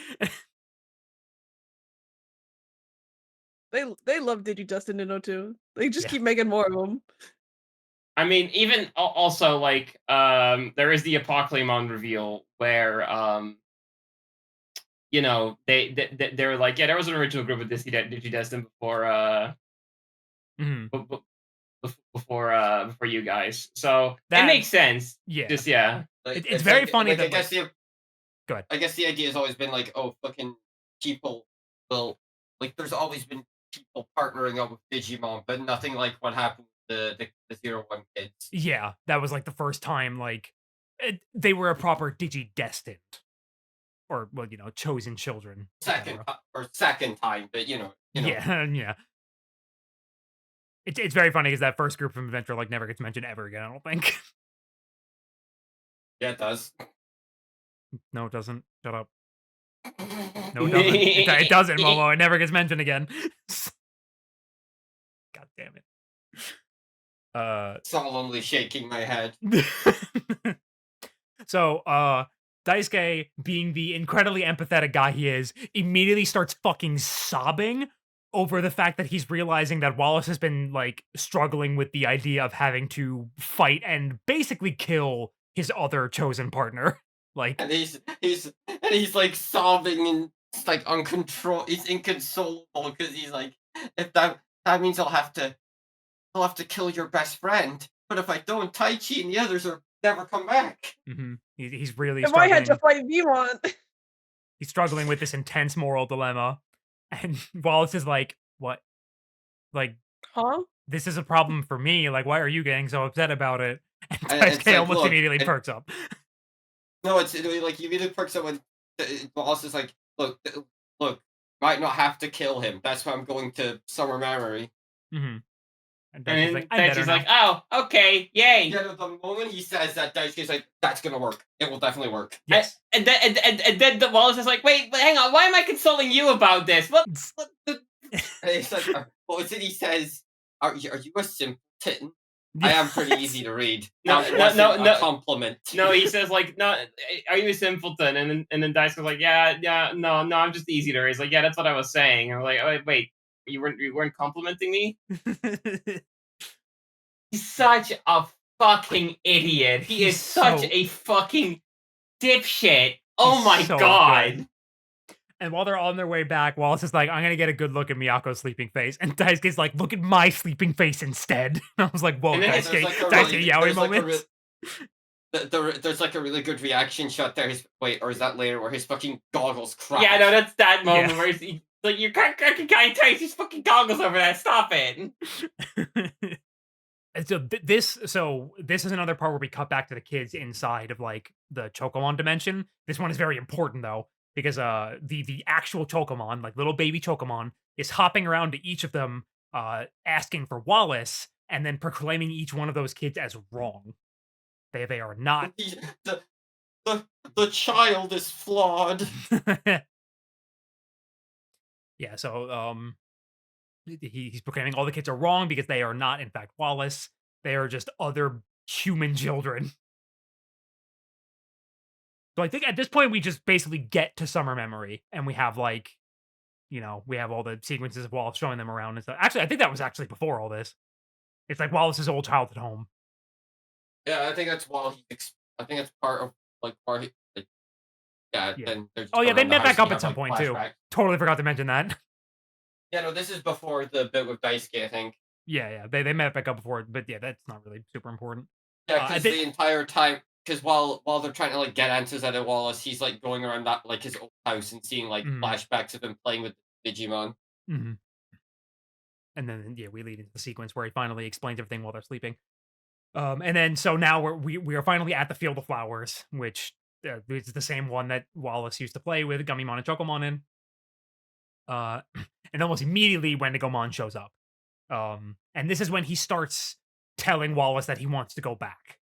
They love Digidestin in O2. They just Yeah. keep making more of them. I mean, even also like there is the Apocalypse reveal where you know they're like, yeah, there was an original group of Digidestin before Mhm. before you guys, so That- it makes sense. Yeah. Just yeah. Like, It's very like, funny like, that, I guess the Go ahead. I guess the idea has always been like, oh, fucking people will like. There's always been people partnering up with Digimon, but nothing like what happened with the 01 kids. Yeah, that was like the first time like they were a proper Digidestined, or well, chosen children. Second time, but you know. Yeah, yeah. It's very funny because that first group from Adventure like never gets mentioned ever again. I don't think. Yeah, it does. No, it doesn't. Shut up. No, it doesn't. It doesn't, Momo. It never gets mentioned again. God damn it. Solemnly shaking my head. So, Daisuke, being the incredibly empathetic guy he is, immediately starts fucking sobbing over the fact that he's realizing that Wallace has been like struggling with the idea of having to fight and basically kill his other chosen partner. Like, And he's like sobbing and it's like uncontrollable. He's inconsolable because he's like, if that means I'll have to kill your best friend. But if I don't, Taichi and the others will never come back. he's really If I had to struggling. fight Vmon. He's struggling with this intense moral dilemma, and Wallace is like, "What? Like, Huh? this is a problem for me. Like, why are you getting so upset about it?" And And it's Daisuke like, almost look, immediately perks up. No, it's like you really perks up when Wallace is like, look, might not have to kill him. That's why I'm going to Summer Memory. And And Daisuke's then like, "I'm better she's now." like, oh, okay, yay. Yeah, the moment he says that, Daisuke's like, that's gonna work. It will definitely work. Yes. And then the Wallace is like, wait, hang on, why am I consulting you about this? What And he's like, what was it? He says, are you a simpleton? I am pretty easy to read. No, That no, wasn't no. a compliment. No, he says like, no, are you a simpleton? And then Daisuke's like, yeah, no, I'm just easy to read. He's like, yeah, that's what I was saying. And I'm like, oh, wait, you weren't complimenting me? He's such a fucking idiot. He He's is such so- a fucking dipshit. Oh He's my so god. good. And while they're on their way back, Wallace is like, "I'm gonna get a good look at Miyako's sleeping face," and Daisuke's like, "Look at my sleeping face instead." I was like, "Whoa, And then Daisuke, There's like a Daisuke really- yaoi there's like a moment." There's like a really good reaction shot there. Or is that later where his fucking goggles crack? Yeah, no, that's that moment Yeah. where he's like, you can't tight his fucking goggles over there. Stop it. And so this is another part where we cut back to the kids inside of like the Chocomon dimension. This one is very important though because the actual Chocomon, like little baby Chocomon, is hopping around to each of them asking for Wallace, and then proclaiming each one of those kids as wrong. They are not. The child is flawed. Yeah, so he's proclaiming all the kids are wrong because they are not, in fact, Wallace. They are just other human children. So I think at this point we just basically get to summer memory, and we have like, we have all the sequences of Wallace showing them around and stuff. Actually, I think that was actually before all this. It's like Wallace's old childhood home. Yeah, I think that's I think that's part of like part. Like, yeah. Yeah. Then Oh yeah, they around the met house back and up you at some have, like, point too. flashbacks. Totally forgot to mention that. Yeah, no, this is before the bit with Daisuke, I think. Yeah, they met back up before, but yeah, that's not really super important. Yeah, I because think- the entire time, because while they're trying to like get answers out of Wallace, he's like going around that like his old house and seeing like Mhm. flashbacks of him playing with Digimon. Mhm. And then we lead into the sequence where he finally explains everything while they're sleeping. And then so now we are finally at the Field of Flowers, which is the same one that Wallace used to play with Gummymon and Chocomon in. And almost immediately Wendigomon shows up. And this is when he starts telling Wallace that he wants to go back.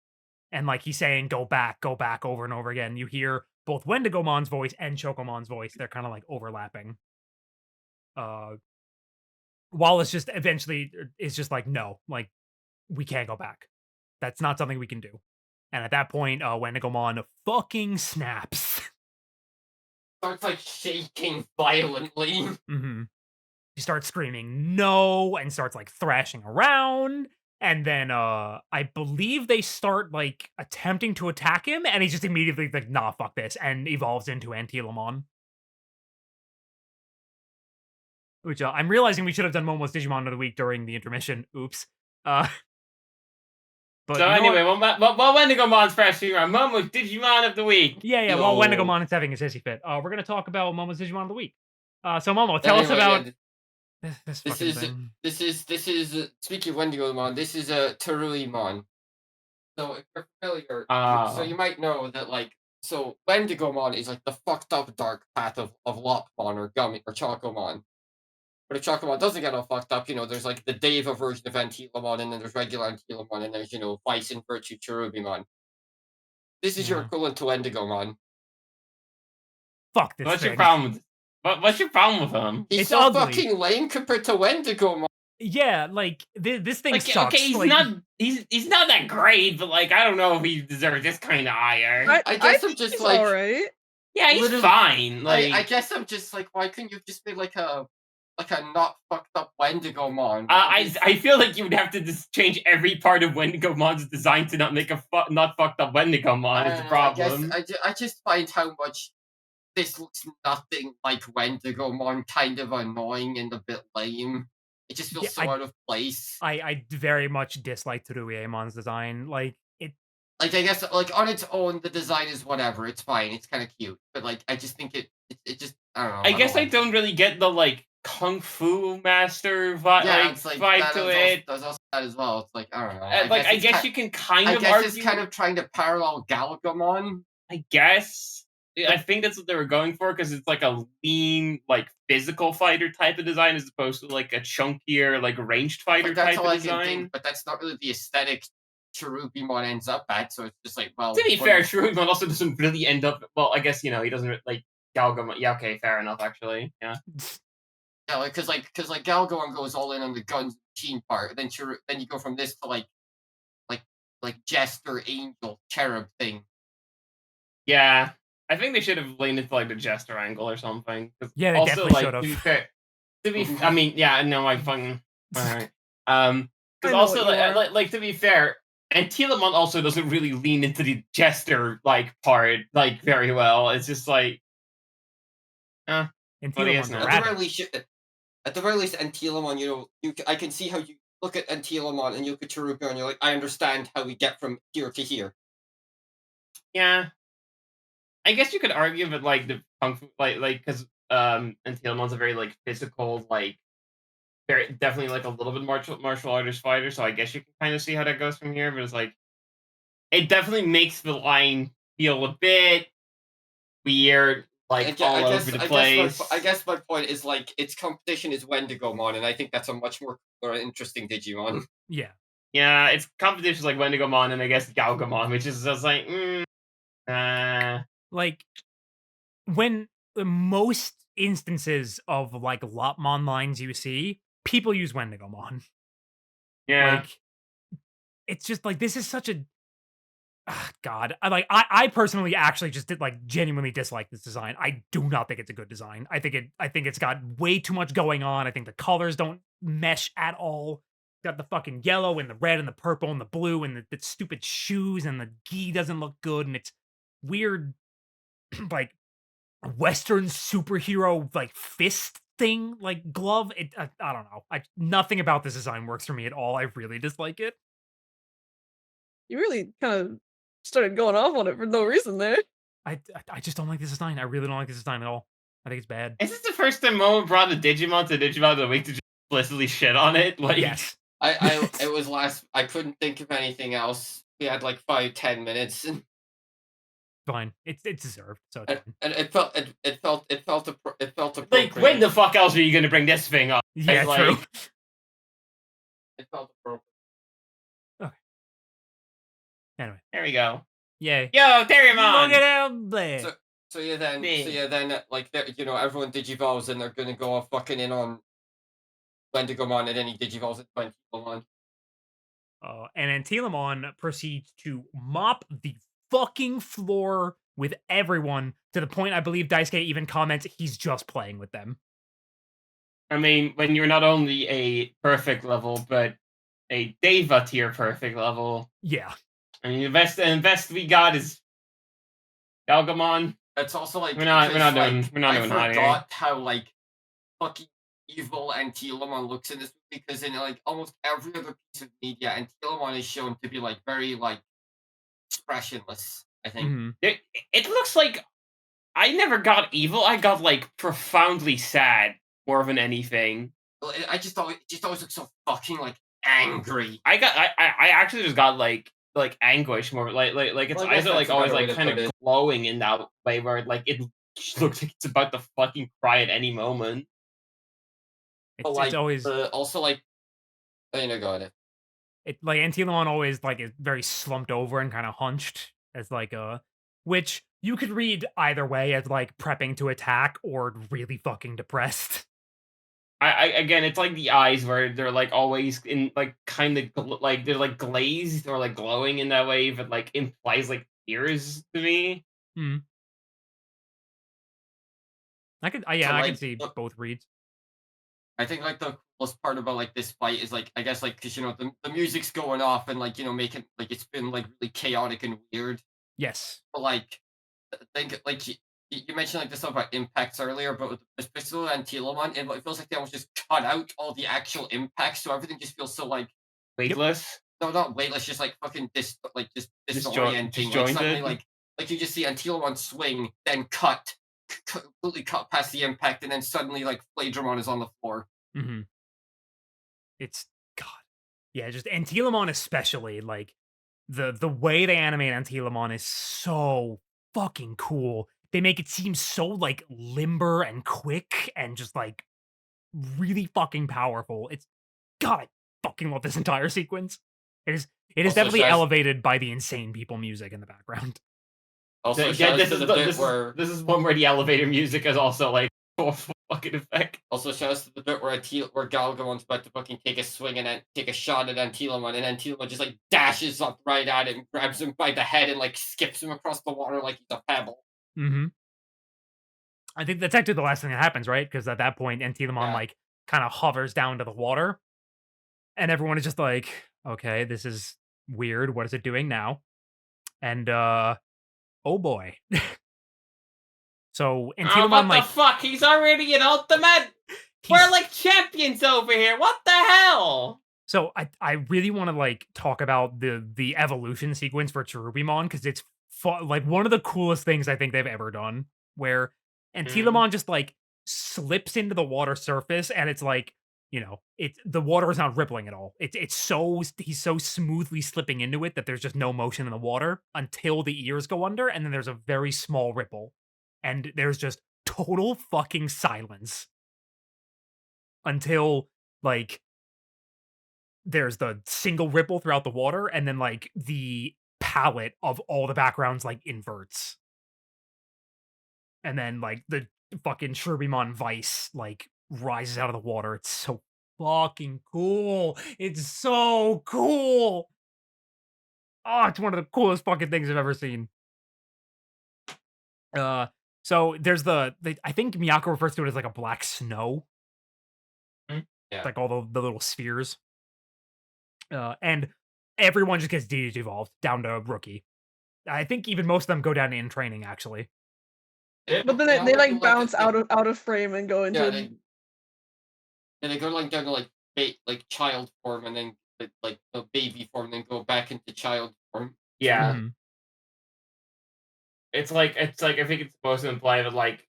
And like he's saying, go back over and over again. You hear both Wendigomon's voice and Chocomon's voice. They're kind of like overlapping. Wallace just eventually is just like, no, like we can't go back. That's not something we can do. And at that point, Wendigomon fucking snaps. Starts like shaking violently. Mm-hmm. He starts screaming no and starts like thrashing around. And then I believe they start like attempting to attack him, and he just immediately like, nah, fuck this, and evolves into Antilamon. Which I'm realizing we should have done Momo's Digimon of the Week during the intermission. Oops. But So anyway, while Wendigomon's freshly around, Momo's Digimon of the Week. Yeah, while Wendigomon is having his hissy fit, we're gonna talk about Momo's Digimon of the Week. So Momo, tell us about this fucking thing. This is speaking of Wendigomon, this is a Teruimon. So if you're familiar, so you might know that like so Wendigomon is like the fucked up dark path of Lottmon or Gummy or Chocomon. But if Chocomon doesn't get all fucked up, there's like the Deva version of Antilamon, and then there's regular Antilamon, and there's Vice and Virtue Cherubimon. This is your equivalent to Wendigomon. Fuck this. What's your problem with what's your problem with him? He's It's so ugly. fucking lame compared to Wendigomon. Yeah, like this thing Like, sucks. okay, he's not that great, but like I don't know if he deserves this kind of ire. I guess I'm think just he's like alright. Yeah, he's literally- fine. Like I guess I'm just like, why couldn't you just be like a not fucked up Wendigomon? I feel like you would have to just change every part of Wendigomon's design to not make a not fucked up Wendigomon. Is the problem. I just find how much this looks nothing like Wendigomon, kind of annoying and a bit lame. It just feels so out of place. I very much dislike Teruimon's design. Like it. Like I guess like on its own, the design is whatever. It's fine. It's kind of cute, but like I just think it just I don't know. I guess I don't really get the like Kung Fu Master vibe to it. There's also that as well. It's like I don't know. I guess you can kind of guess argue. it's kind of trying to parallel Galgamon. I guess. I think that's what they were going for because it's like a lean, like physical fighter type of design as opposed to like a chunkier, like ranged fighter type of design. But that's not really the aesthetic Cherubimon ends up at. So it's just like, well. To be fair, Cherubimon also doesn't really end up. Well, I guess he doesn't like Galgamon. Yeah, okay, fair enough. Actually, yeah. Yeah, because Galgamon goes all in on the guns machine part, then you go from this to like Jester, Angel, Cherub thing. Yeah. I think they should have leaned into like the Jester angle or something. Yeah, they also, definitely like, should have. I mean, yeah, no, I fucking. Alright. Because also, like to be fair, Antilamon also doesn't really lean into the Jester like part like very well. It's just like, Antilamon's not. a rabbit. At the very least, Antilamon, I can see how you look at Antilamon and you look at Cherubimon and you're like, I understand how we get from here to here. Yeah. I guess you could argue that like the Kung Fu like because Antilamon's a very like physical, like very definitely like a little bit martial artist fighter, so I guess you can kind of see how that goes from here, but it's like it definitely makes the line feel a bit weird, like all over the place. I guess my point is like its competition is Wendigomon, and I think that's a much more interesting Digimon. Yeah. Yeah, it's competitions like Wendigomon and I guess Galgamon, which is just like, Like when most instances of like Lopmon lines you see, people use Wendigomon. yeah. Like it's just like this is such a God. I personally actually just did like genuinely dislike this design. I do not think it's a good design. I think it's got way too much going on. I think the colors don't mesh at all. Got the fucking yellow and the red and the purple and the blue and the stupid shoes and the gi doesn't look good and it's weird like Western superhero like fist thing like glove. I don't know. Nothing about this design works for me at all. I really dislike it. You really kind of started going off on it for no reason there. I just don't like this design. I really don't like this design at all. I think it's bad. Is this the first time Momo brought a Digimon to Digimon of the Week to just explicitly shit on it? Like, Yes. It was last. I couldn't think of anything else. We had like 5-10 minutes, and Fine. It's deserved. So it's fine. it felt like, appropriate. when the fuck else are you gonna bring this thing up? Yeah, Like, true. It felt appropriate. Anyway. there we go. Yay. Yo, Terriermon! Look at him there. So yeah, then like everyone digivolves and they're gonna go all fucking in on Wendigomon and then he digivolves into Wendigomon. And Antilamon proceeds to mop the fucking floor with everyone to the point I believe Daisuke even comments he's just playing with them. I mean, when you're not only a perfect level, but a Deva tier perfect level. Yeah. I mean, the best we got is Galgamon. It's also like We're not doing I hot here. forgot how like fucking evil Antilamon looks in this movie because in like almost every other piece of media, Antilamon is shown to be like very like expressionless. I think. Mhm. It looks like I never got evil. I got like profoundly sad more than anything. I just thought it just always looks so fucking like angry. I actually just got like anguish more like its Well, I eyes guess are like that's a always better way like to kind put of it. glowing in that way where like it looks like it's about to fucking cry at any moment. But like It's always also like go ahead. like Antilamon always like is very slumped over and kind of hunched as like which you could read either way as like prepping to attack or really fucking depressed. I again, it's like the eyes where they're like always in like kind of like they're like glazed or like glowing in that way that like implies like tears to me. I could So, I like, can see both reads. I think like the coolest part about like this fight is like I guess like because the music's going off and like making like it's been like really chaotic and weird. Yes. But like I think like you mentioned like the stuff about impacts earlier, but with especially Antilamon, it feels like they almost just cut out all the actual impacts, so everything just feels so like Weightless. no, not weightless, just like fucking just Disjointed. disorienting. Like suddenly like you just see Antilamon swing, then completely cut past the impact, and then suddenly like Phaedramon is on the floor. Mm-hmm. It's God. Yeah, just Antilamon especially, like the way they animate Antilamon is so fucking cool. They make it seem so like limber and quick and just like really fucking powerful. It's God, I fucking love this entire sequence. It is Also, definitely shout- elevated by the insane people music in the background. Also, Yeah, shout out this to is the the- bit this is where this is one where the elevator music is also like powerful fucking effect. also shout out to the bit where where Galgamon's about to fucking take a swing and then take a shot at Antilamon, and Antilamon just like dashes up right at him, grabs him by the head, and like skips him across the water like he's a pebble. Mm-hmm. I think that's actually the last thing that happens, right? Because at that point, Antilamon Yeah. like kind of hovers down to the water, and everyone is just like, "Okay, this is weird. What is it doing now?" And oh boy. So Antilamon what like the fuck? He's already an ultimate. We're like champions over here. What the hell? So I really want to like talk about the evolution sequence for Cherubimon because it's like one of the coolest things I think they've ever done. Where Antilamon just like slips into the water surface and it's like it's the water is not rippling at all. It's so he's so smoothly slipping into it that there's just no motion in the water until the ears go under and then there's a very small ripple and there's just total fucking silence until like there's the single ripple throughout the water, and then like the palette of all the backgrounds like inverts. And then like the fucking Shrubimon Vice like rises out of the water. It's so fucking cool. It's so cool. Oh, it's one of the coolest fucking things I've ever seen. So there's I think Miyako refers to it as like a black snow. Yeah. Like all the little spheres. And everyone just gets evolved down to rookie. I think even most of them go down in training actually. But then Yeah, they I like do bounce it. out of frame and go into. They go like down to like child form and then like a baby form, and then go back into child form. Yeah. Mhm. It's like I think it's supposed to imply that like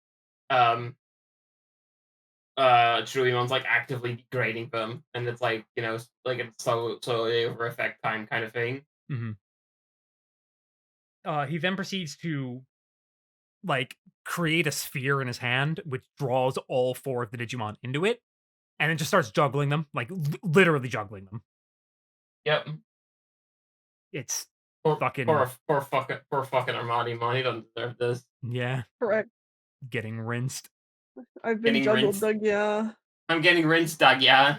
Cherubimon's like actively degrading them, and it's like, you know, like it's slowly over effect time kind of thing. Mhm. He then proceeds to like create a sphere in his hand, which draws all 4 of the Digimon into it, and then just starts juggling them, like literally juggling them. Yep. It's Poor fucking fucking Armani. He doesn't deserve this. yeah, Correct. getting rinsed. I've been Getting juggled, rinsed. Doug. Yeah. I'm getting rinsed, Doug. Yeah.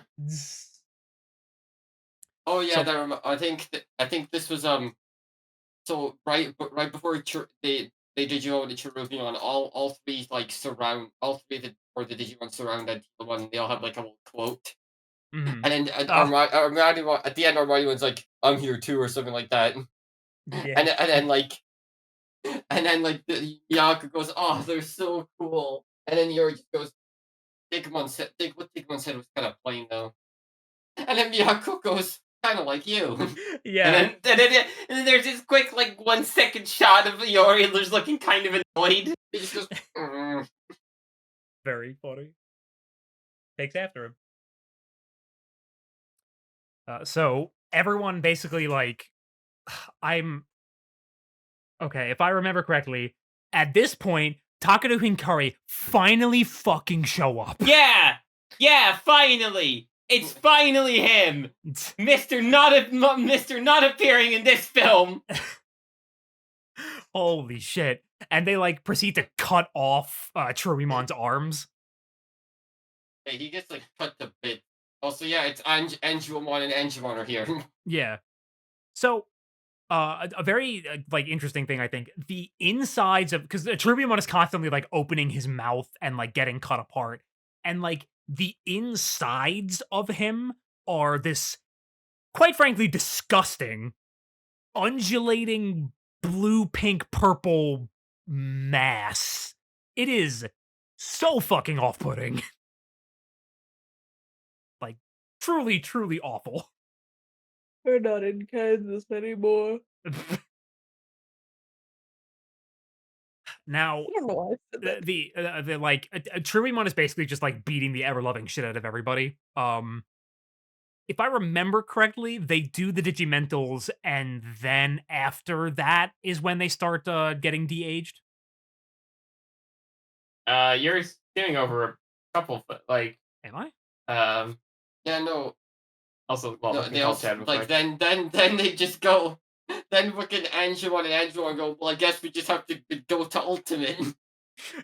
Oh yeah, So- I think this was so right before they Digimon the Cherubion, all three like surround all three of the Digimon surround that one. They all have like a little quote, Mhm. and then Oh. Armani at the end, Armani like, "I'm here too" or something like that, Yeah. and then like the Miyako goes, "Oh, they're so cool," and then Yuri just goes, "Digimon said what Digimon said was kind of plain though," and then Miyako goes, "Kind of like you." Yeah. And then there's this quick like 1 second shot of Yori just looking kind of annoyed. He just goes, "Mm." Very funny. Takes after him. So everyone basically like I'm okay, if I remember correctly, at this point, Takano Hinkari finally fucking show up. Yeah, finally. It's finally him. Mr. Not appearing in this film. Holy shit. And they like proceed to cut off Cherubimon's arms. Hey, he gets like cut to bits. Also, yeah, it's Angemon and Angemon are here. Yeah. So a very like interesting thing, I think, the insides of because Trubimon is constantly like opening his mouth and like getting cut apart, and like the insides of him are this quite frankly disgusting, undulating blue, pink, purple mass. It is so fucking off-putting. Like truly, truly awful. We're not in Kansas anymore. Now, I don't know why I said that. the like Trubimon is basically just like beating the ever loving shit out of everybody. If I remember correctly, they do the Digimentals, and then after that is when they start getting de-aged. You're skimming over a couple like Am I? Yeah, no, also well, no, we can they call also Chad real like quick. then they just go. Then fucking Angemon and Angemon go, "Well, I guess we just have to go to Ultimate."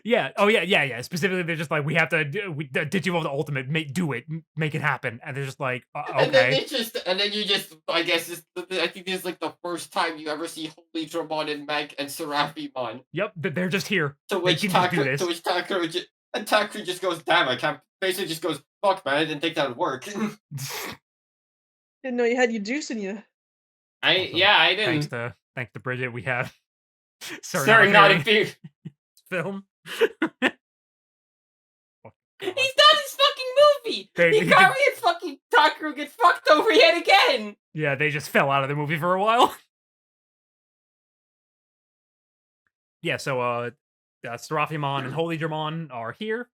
Yeah. Oh yeah. Specifically, they're just like, we have to Digivolve the Ultimate, do it, make it happen, and they're just like, And then okay. and then you just, I guess, I think this is like the first time you ever see Holy Dramon and Meg and Seraphimon. Yep, they're just here. To They which can just do this. Takara just goes, "Damn, I can't." Basically, just goes, "Fuck, man, I didn't think that would work." Didn't know you had your juice in you. I Thanks didn't. to Bridget, we have Sir, not appear. film. He's done his fucking movie. They- Hikari and fucking Takaru get fucked over yet again. Yeah, they just fell out of the movie for a while. Yeah, so Seraphimon and Holy Dramon are here,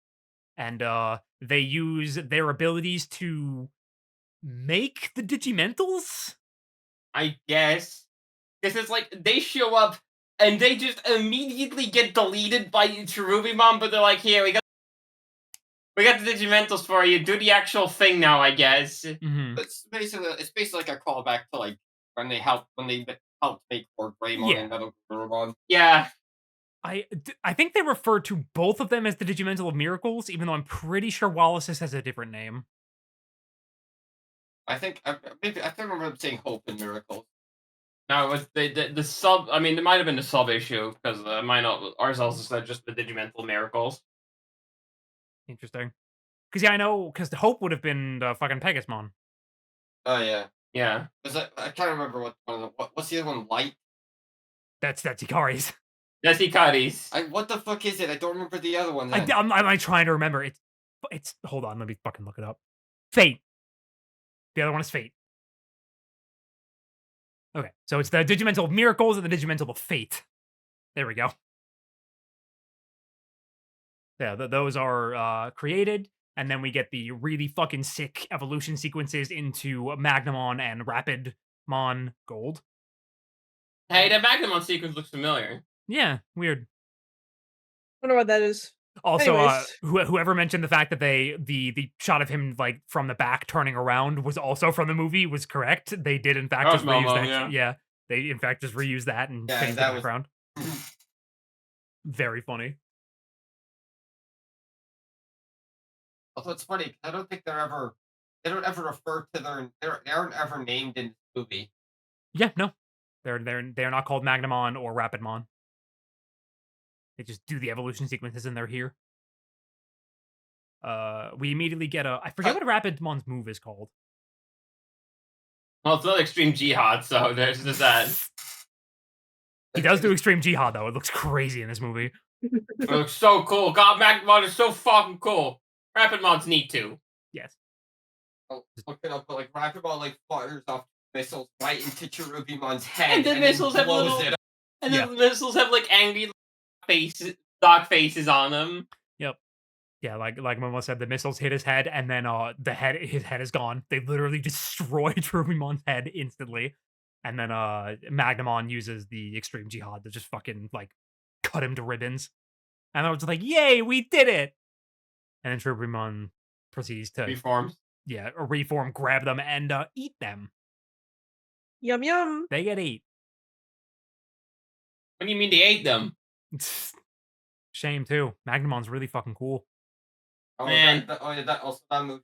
and they use their abilities to make the Digimentals. I guess. Because it's like they show up and they just immediately get deleted by Cherubimon, but they're like, here we go. We got the Digimentals for you. Do the actual thing now, I guess. Mhm. It's basically like a callback to like when they helped make Lord Greymon Yeah. and Metal Gurumon. Yeah. I think they refer to both of them as the Digimental of Miracles, even though I'm pretty sure Wallace's has a different name. I think maybe I can't remember them saying Hope and Miracles. No, it was the sub. I mean, it might have been the sub issue because might not. Ours also said just the Digimental Miracles. Interesting. Because yeah, I know. Because Hope would have been fucking Pegasmon. Oh yeah. Yeah. I can't remember what's the other one? Light. That's Ikari's. That's Hikari's. What the fuck is it? I don't remember the other one. Then. I'm trying to remember. It's. Hold on, let me fucking look it up. Fate. The other one is Fate. Okay, so it's the Digimental of Miracles and the Digimental of Fate. There we go. Yeah, those are created, and then we get the really fucking sick evolution sequences into Magnamon and Rapidmon Gold. Hey, that Magnamon sequence looks familiar. Yeah, weird. Wonder what that is. Also, Anyways. whoever mentioned the fact that the shot of him like from the back turning around was also from the movie was correct. They did in fact That just was reuse Momo, that. yeah. Yeah, they in fact just reused that and Yeah, changed the that was- background. Very funny. Although it's funny, I don't think they don't ever refer to they aren't ever named in the movie. Yeah, no, they're not called Magnamon or Rapidmon. They just do the evolution sequences and they're here. We immediately get I forget what Rapidmon's move is called. Well, it's not Extreme Jihad, so there's just that. He does do Extreme Jihad though. It looks crazy in this movie. It looks so cool. God, Magnamon is so fucking cool. Rapidmon's neat too. Yes. Oh, look it up, but like Rapidmon like fires off missiles right into Cherubimon's head, And the missiles have blows little- it up. And Yeah. the missiles have like angry dog faces on them. Yep. Yeah, like Momo said, the missiles hit his head, and then his head is gone. They literally destroy Cherubimon's head instantly, and then Magnamon uses the Extreme Jihad to just fucking like cut him to ribbons. And I was like, "Yay, we did it!" And then Cherubimon proceeds to Reforms. reform, grab them, and eat them. Yum yum. They get ate. What do you mean they ate them? Shame too. Magnamon's really fucking cool. Oh, Man. that move,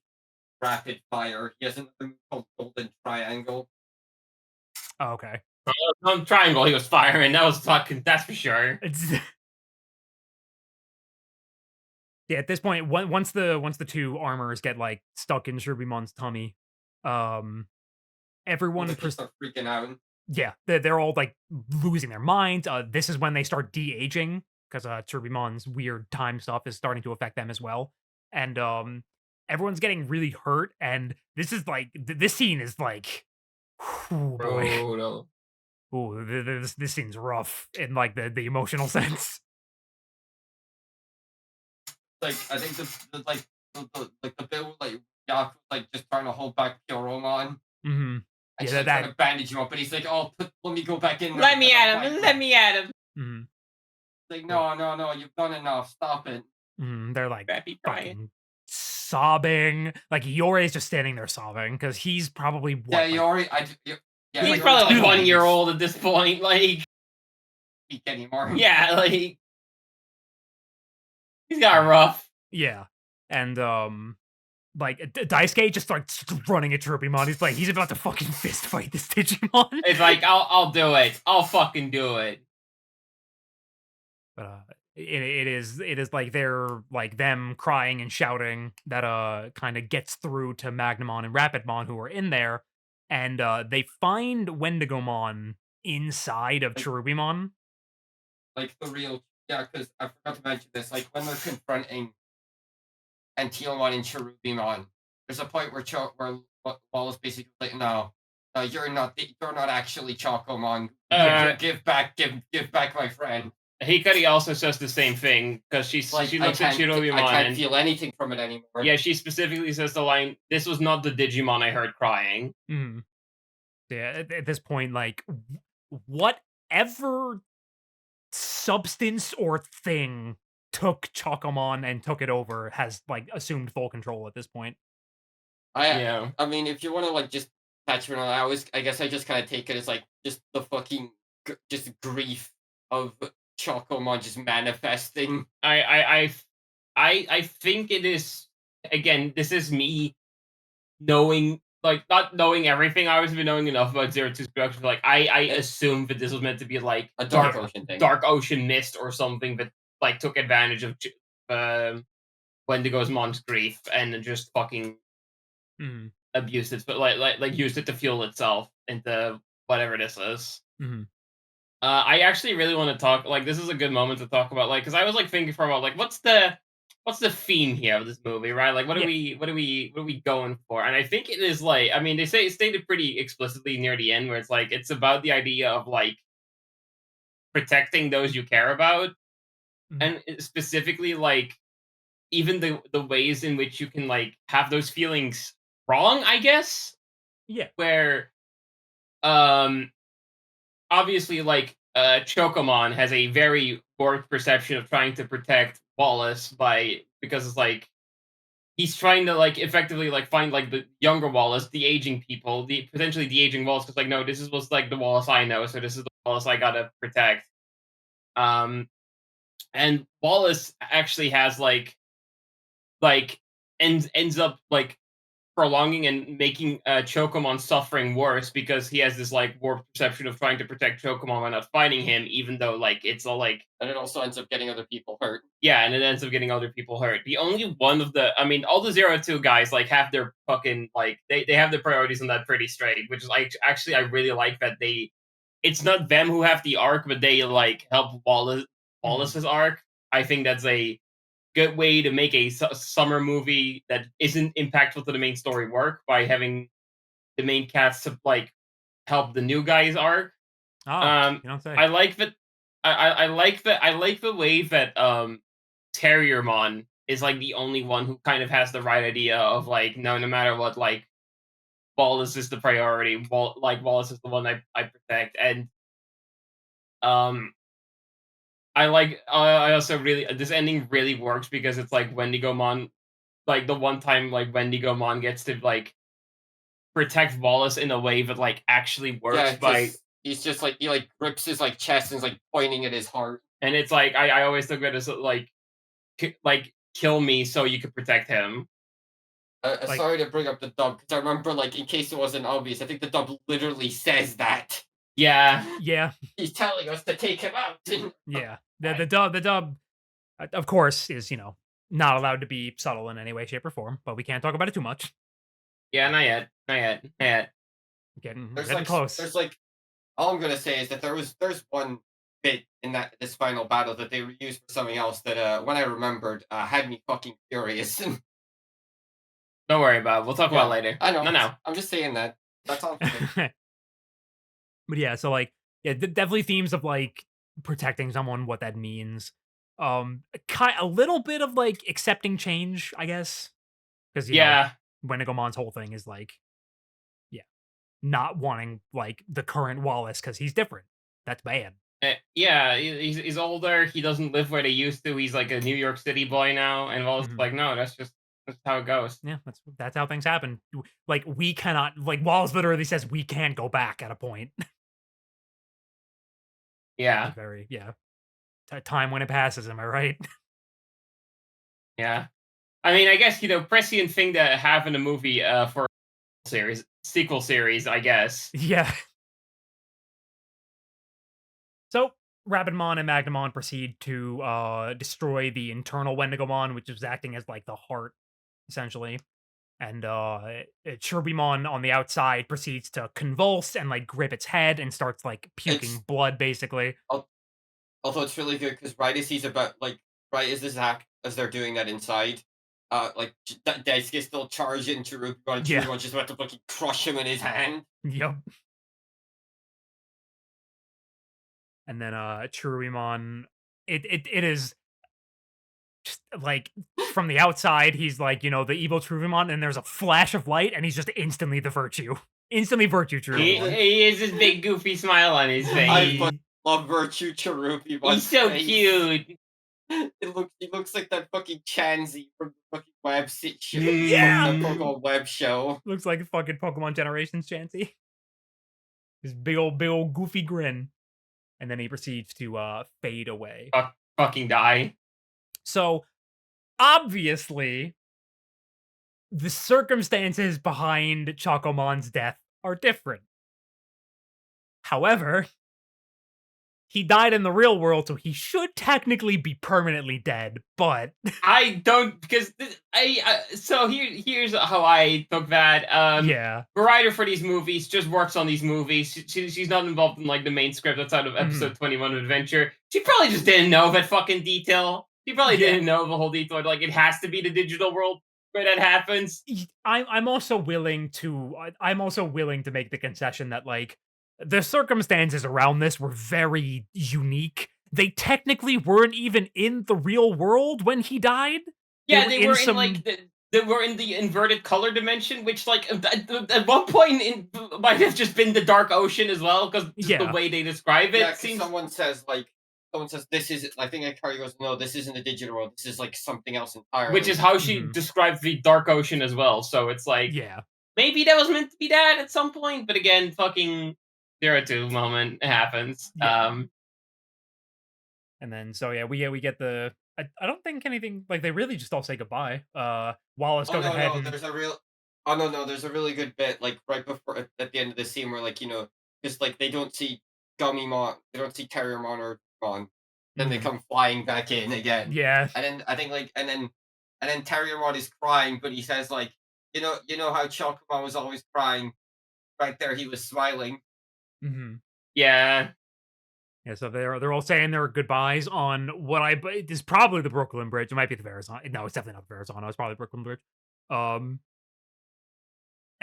Rapid Fire. He has another move called Golden Triangle. Oh, okay. On Triangle, he was firing. That was fucking. That's for sure. Yeah, at this point, once the two armors get like stuck in Cherubimon's tummy, everyone They just start freaking out. yeah, they're all like losing their minds. This is when they start de-aging because Cherubimon's weird time stuff is starting to affect them as well, and everyone's getting really hurt. And this is like this scene is like, oh boy, Oh no. ooh, this scene's rough in like the emotional sense. Like I think the bit with like Yaku like just trying to hold back Pyoromon. Mm-hmm. And Yeah, she's like, that- trying to bandage him up, but he's like, "Oh, let me go back in there." Let me at him. Let me at him. Mm-hmm. Like, no, you've done enough. Stop it. They're like Crappy crying. fucking sobbing. Like Yorei's just standing there sobbing because he's probably what, Yeah, like, Yori. Yeah, He's Yori's probably like 2. 1 year old at this point. Like, Speak anymore. yeah, like he's got rough. yeah, and like Daisuke just starts running at Cherubimon. He's like he's about to fucking fist fight this Digimon. It's like I'll do it. I'll fucking do it. But it is like they're like them crying and shouting that kind of gets through to Magnamon and Rapidmon who are in there, and they find Wendigomon inside of Cherubimon. Like the real. Yeah, because I forgot to mention this. Like when they're confronting Antiomon and Cherubimon, there's a point where Wallace basically like, no, you're not actually Chocomon. Give back my friend. Hikari also says the same thing because she looks at Shirobimon I can't and feel anything from it anymore. yeah, she specifically says the line, "This was not the Digimon I heard crying." Mm. Yeah, at this point, like whatever substance or thing took Chocomon and took it over has like assumed full control at this point. Yeah. I mean, if you want to like just catch it on, I guess I just kind of take it as like just the fucking just grief of Chocomon just manifesting. I think it is, again, this is me knowing, like, not knowing everything, obviously, knowing enough about Zero Two's production. Like, I assumed that this was meant to be like A dark ocean thing. Dark Ocean Mist or something that like took advantage of Wendigo's mom's grief and just fucking Mhm. abused it, but like used it to fuel itself into whatever this is. Mhm. I actually really want to talk, like, this is a good moment to talk about, like, because I was like thinking for a while, like, what's the theme here of this movie, right? Like, what are we going for? And I think it is like, I mean, they stated pretty explicitly near the end where it's like it's about the idea of like protecting those you care about, Mhm. and specifically like even the ways in which you can like have those feelings wrong, I guess, Yeah. where um obviously, like, Chocomon has a very warped perception of trying to protect Wallace because it's like he's trying to like effectively like find like the younger Wallace, the aging people, the potentially the aging Wallace. Because like, no, this is what's like the Wallace I know, so this is the Wallace I gotta protect. Um, and Wallace actually has like ends up like prolonging and making Chocomon suffering worse because he has this like warped perception of trying to protect Chocomon by not fighting him, even though like it's all like And it also ends up getting other people hurt. yeah, and it ends up getting other people hurt. The only one of the, I mean, all the 02 guys like have their fucking like they have their priorities on that pretty straight, which is like actually I really like that it's not them who have the arc, but they like help Wallace's arc. I think that's a good way to make a summer movie that isn't impactful to the main story work by having the main cast to like help the new guy's arc. Oh, you don't say. I like that. I like that. I like the way that Terriermon is like the only one who kind of has the right idea of like no matter what, like Wallace is the priority. Wallace is the one I protect, and um I also really, this ending really works because it's like Wendigomon, like the one time like Wendigomon gets to like protect Wallace in a way that like actually works Yeah, by, he's just like he like grips his like chest and is like pointing at his heart. and it's like I always look at it as like like kill me so you could protect him. Like- Sorry to bring up the dub because I remember, like, in case it wasn't obvious, I think the dub literally says that. Yeah. Yeah. He's telling us to take him out. Yeah. The dub, of course, is, not allowed to be subtle in any way, shape, or form, but we can't talk about it too much. Yeah, not yet. Not yet. Not yet. Getting close. There's like, all I'm gonna say is that there's one bit in this final battle that they reused for something else that when I remembered had me fucking furious. Don't worry about it. We'll talk about it later. I know. No. I'm just saying that. That's all. But yeah, so like, yeah, definitely themes of like protecting someone, what that means. A little bit of like accepting change, I guess, because Yeah. Wendigomon's whole thing is like, yeah, not wanting like the current Wallace because he's different. That's bad. Yeah, he's older. He doesn't live where they used to. He's like a New York City boy now, and Wallace is like, no, that's how it goes. Yeah, that's how things happen. Like we cannot, like Wallace literally says we can't go back at a point. Yeah. Very time when it passes. Am I right? Yeah. I mean, I guess prescient thing to have in a movie for a sequel series, I guess. Yeah. So Rapidmon and Magnamon proceed to destroy the internal Wendigomon, which is acting as like the heart, essentially. And Cherbimon on the outside proceeds to convulse and like grip its head and starts like puking blood, basically. Although it's really good because right as he's about right as this act as they're doing that inside, like Daisuke still charging into Cherubimon, and Yeah. Cherubimon's just about to fucking crush him in his hand. Yep. And then Cherubimon, it is just like from the outside, he's like, the evil Cherubimon, and there's a flash of light, and he's just instantly the virtue. Instantly virtue Cherubimon. He has this big goofy smile on his face. I love Virtue Cherubimon. He's so cute. He looks like that fucking Chansey from the fucking Yeah! the Pokemon web show. Looks like fucking Pokemon Generations Chansey. His big old goofy grin. And then he proceeds to fade away. Fucking die. So, obviously, the circumstances behind Chocomon's death are different. However, he died in the real world, so he should technically be permanently dead, but I don't because so here's how I took that. yeah. The writer for these movies just works on these movies. She's not involved in like the main script outside of episode 21 of Adventure. She probably just didn't know that fucking detail. She probably didn't know the whole detail. Like it has to be the digital world where that happens. I'm also willing to make the concession that like the circumstances around this were very unique. They technically weren't even in the real world when he died. Yeah, they were in like they were in the inverted color dimension, which like at one point might have just been the dark ocean as well, because the way they describe it. Yeah, seems... someone says this is. I think Akari goes, no, this isn't the digital world. This is like something else entirely. Which is how she describes the dark ocean as well. So it's like, maybe that was meant to be that at some point, but again, fucking 02 moment happens. And then so we get the. I don't think anything like they really just all say goodbye. Wallace goes ahead. No, there's a real. Oh no, there's a really good bit like right before at the end of the scene where like just like they don't see Gummymon, they don't see Terriermon or Mon, then they come flying back in again. Yeah, and then I think like and then Terriermon is crying, but he says like you know how Chalcomon was always crying, right there he was smiling. Yeah. Yeah, so they're all saying their goodbyes on what is probably the Brooklyn Bridge. It might be the Verrazano. No, it's definitely not the Verrazano. It's probably the Brooklyn Bridge.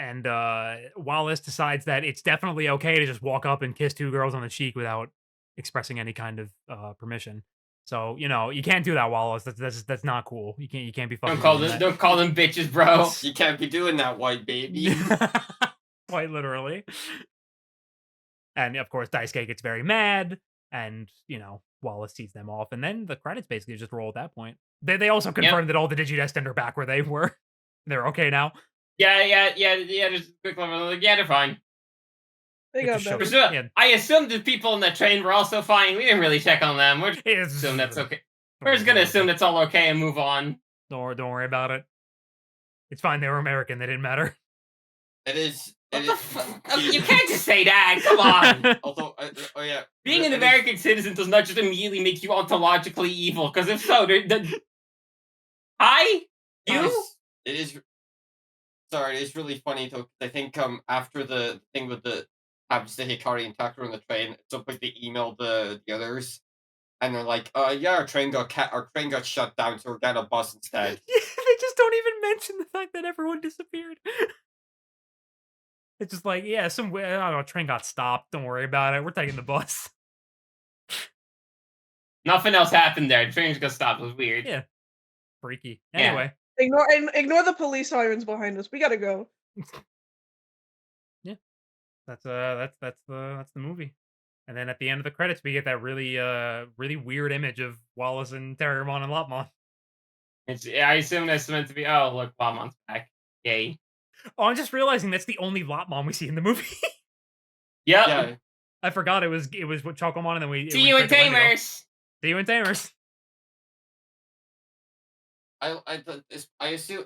And Wallace decides that it's definitely okay to just walk up and kiss two girls on the cheek without expressing any kind of permission. So you can't do that, Wallace. That's not cool. You can't be fucking. Don't call them bitches, bro. You can't be doing that, white baby. Quite literally. And of course, Daisuke gets very mad, and Wallace sees them off, and then the credits basically just roll at that point. They also confirmed that all the Digidestined are back where they were. They're okay now. Yeah. Just a quick level. Like, yeah, they're fine. They got better. I assumed the people on the train were also fine. We didn't really check on them. We're just assume that's okay. We're just gonna assume that's all okay and move on. Don't worry about it. It's fine. They were American. They didn't matter. It is. You can't just say that. Come on. Although, being an American citizen does not just immediately make you ontologically evil. Because if so, hi, you. It is. Sorry, it is really funny though. I think after the thing with the happens to Hikari and Takeru on the train, it's up like they email the others, and they're like, yeah, our train got shut down, so we're getting a bus instead. They just don't even mention the fact that everyone disappeared. It's just like, yeah, I don't know, train got stopped. Don't worry about it. We're taking the bus. Nothing else happened there. The train just got stopped. It was weird. Yeah. Freaky. Anyway. Ignore the police sirens behind us. We gotta go. Yeah. That's the movie. And then at the end of the credits, we get that really weird image of Wallace and Terriermon and Lopmon. I assume that's meant to be. Oh, look, Lopmon's back. Yay. Oh, I'm just realizing that's the only Lopmon we see in the movie. Yep. Yeah. I forgot it was with Chocomon, and then we see you in Tamers. See you in Tamers. I assume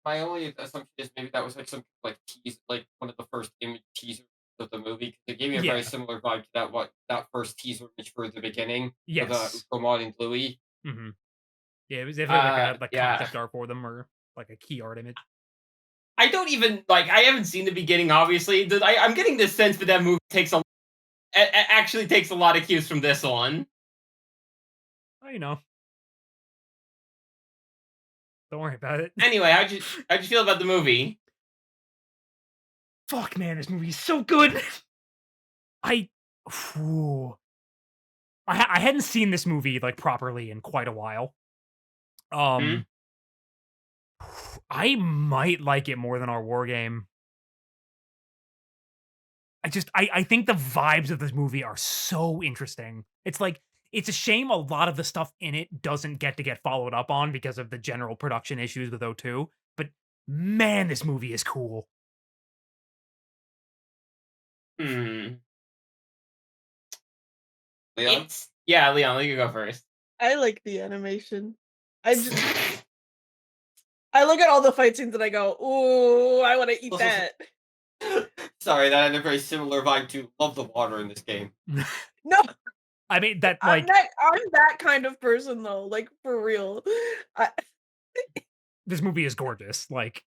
my only assumption is maybe that was like some like tease, like one of the first image teasers of the movie. It gave me a very similar vibe to that first teaser image for the beginning. Yes. For Mod and Bluey. Yeah, it was definitely like a concept art for them or like a key art image. I don't even I haven't seen the beginning. Obviously, I'm getting this sense that movie actually takes a lot of cues from this one. Oh, don't worry about it. Anyway, how'd you feel about the movie? Fuck, man, this movie is so good. I hadn't seen this movie like properly in quite a while. I might like it more than our war game. I think the vibes of this movie are so interesting. It's like it's a shame a lot of the stuff in it doesn't get followed up on because of the general production issues with O2. But man, this movie is cool. Hmm. Leon? Yeah, Leon, you go first. I like the animation. I just I look at all the fight scenes and I go, ooh, I want to eat that. Sorry, that had a very similar vibe to Love the Water in this game. No, I mean that I'm like that kind of person though, like for real. I, this movie is gorgeous. Like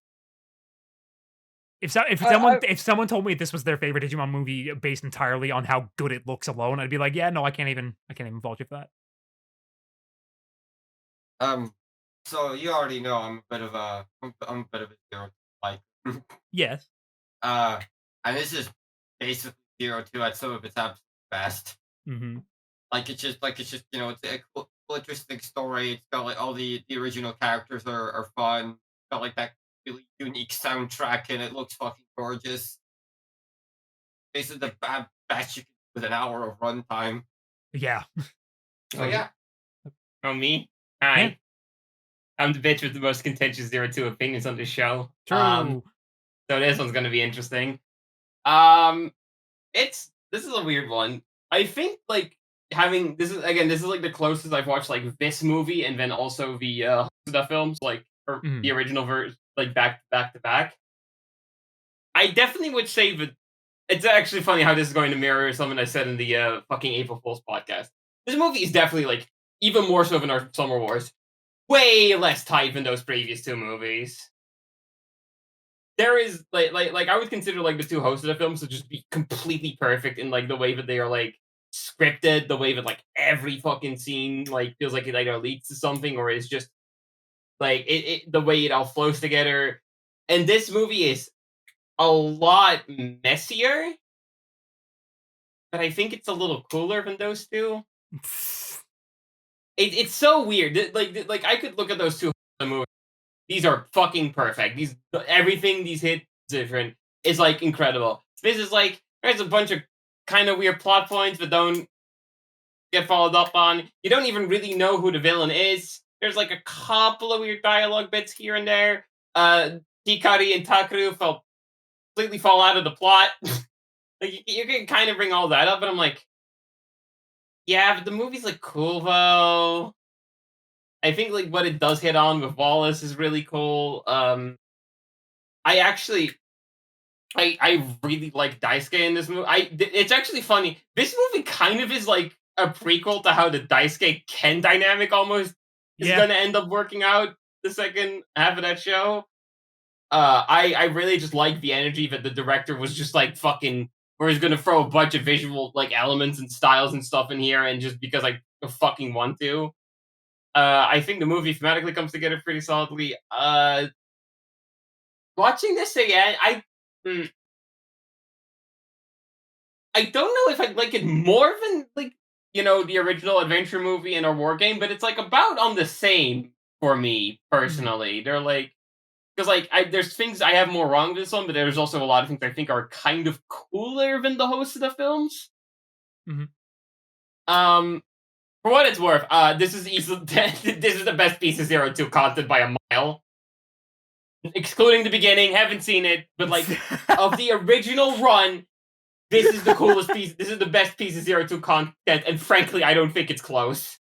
if I- someone told me this was their favorite Digimon movie based entirely on how good it looks alone, I'd be like, yeah, no, I can't even fault you for that. So you already know I'm a bit of a zero like Yes. and this is basically 02 at some of its absolute best. Mm-hmm. It's just it's a cool, interesting story. It's got like all the original characters are fun. It's got like that really unique soundtrack and it looks fucking gorgeous. Basically the best you can do with an hour of runtime. Yeah. So yeah. Oh, me? Hi. Yeah. I'm the bitch with the most contentious 02 opinions on this show. True. So this one's gonna be interesting. This is a weird one. I think like this is like the closest I've watched like this movie and then also the Hosoda films like or the original version like back to back. I definitely would say that it's actually funny how this is going to mirror something I said in the fucking April Fool's podcast. This movie is definitely like even more so than our Summer Wars. Way less tight than those previous two movies. There is like I would consider like the two Hosoda films to just be completely perfect in like the way that they are like scripted, the way that like every fucking scene like feels like it either leads to something or is just like the way it all flows together. And this movie is a lot messier, but I think it's a little cooler than those two. It's so weird. Like I could look at those two movies. These are fucking perfect. Everything these hit different is like incredible. This is like there's a bunch of kind of weird plot points that don't get followed up on. You don't even really know who the villain is. There's like a couple of weird dialogue bits here and there. Hikari and Takaru completely fall out of the plot. Like you can kind of bring all that up, but I'm like, yeah, but the movie's like cool though. I think like what it does hit on with Wallace is really cool. I really like Daisuke in this movie. It's actually funny. This movie kind of is like a prequel to how the Daisuke Ken dynamic almost is gonna end up working out the second half of that show. I really just like the energy that the director was just like fucking where he's gonna throw a bunch of visual like elements and styles and stuff in here and just because I fucking want to. I think the movie thematically comes together pretty solidly. Watching this again, I don't know if I'd like it more than like the original adventure movie and a war game, but it's like about on the same for me personally. They're like because like there's things I have more wrong with this one, but there's also a lot of things I think are kind of cooler than the host of the films. For what it's worth, this is easily this is the best piece of 02 content by a mile. Excluding the beginning, haven't seen it, but like of the original run, this is the coolest piece. This is the best piece of 02 content, and frankly, I don't think it's close.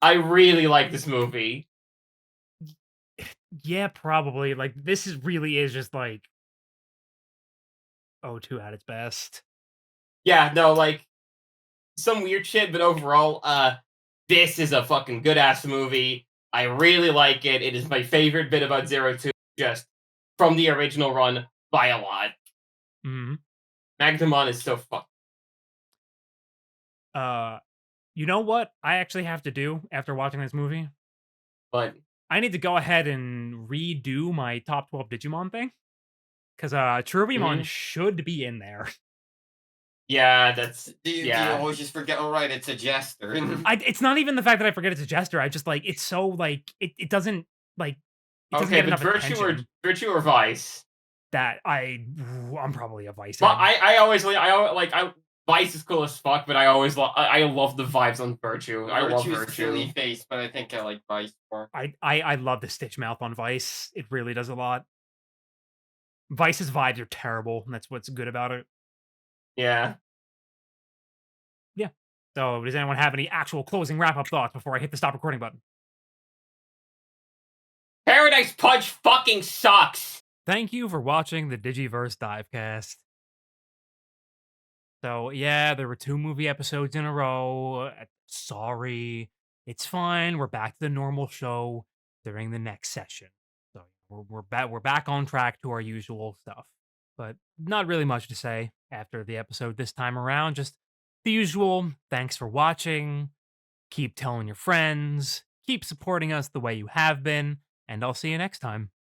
I really like this movie. Yeah, probably. Like this really is just like O2 at its best. Yeah, no, like some weird shit, but overall, this is a fucking good ass movie. I really like it. It is my favorite bit about 02, just from the original run by a lot. Magnemon is so fucked. You know what I actually have to do after watching this movie? But I need to go ahead and redo my top 12 Digimon thing. Because Cherubimon should be in there. Yeah, that's Do you always just forget? Oh, right, it's a jester. It's not even the fact that I forget it's a jester. I just like it's so like it doesn't like it doesn't get but enough attention Virtue or Vice? that I'm probably a Vice. Well, I always Vice is cool as fuck, but I always I love the vibes on Virtue. I love Virtue's silly Virtue. face, but I think I like Vice more. I love the Stitch mouth on Vice. It really does a lot. Vice's vibes are terrible, and that's what's good about it. Yeah. Yeah. So, does anyone have any actual closing wrap-up thoughts before I hit the stop recording button? Paradise Punch fucking sucks. Thank you for watching the DigiVerse DiveCast. So, yeah, there were 2 movie episodes in a row. Sorry. It's fine. We're back to the normal show during the next session. So, we're back on track to our usual stuff. But not really much to say after the episode this time around. Just the usual. Thanks for watching. Keep telling your friends. Keep supporting us the way you have been. And I'll see you next time.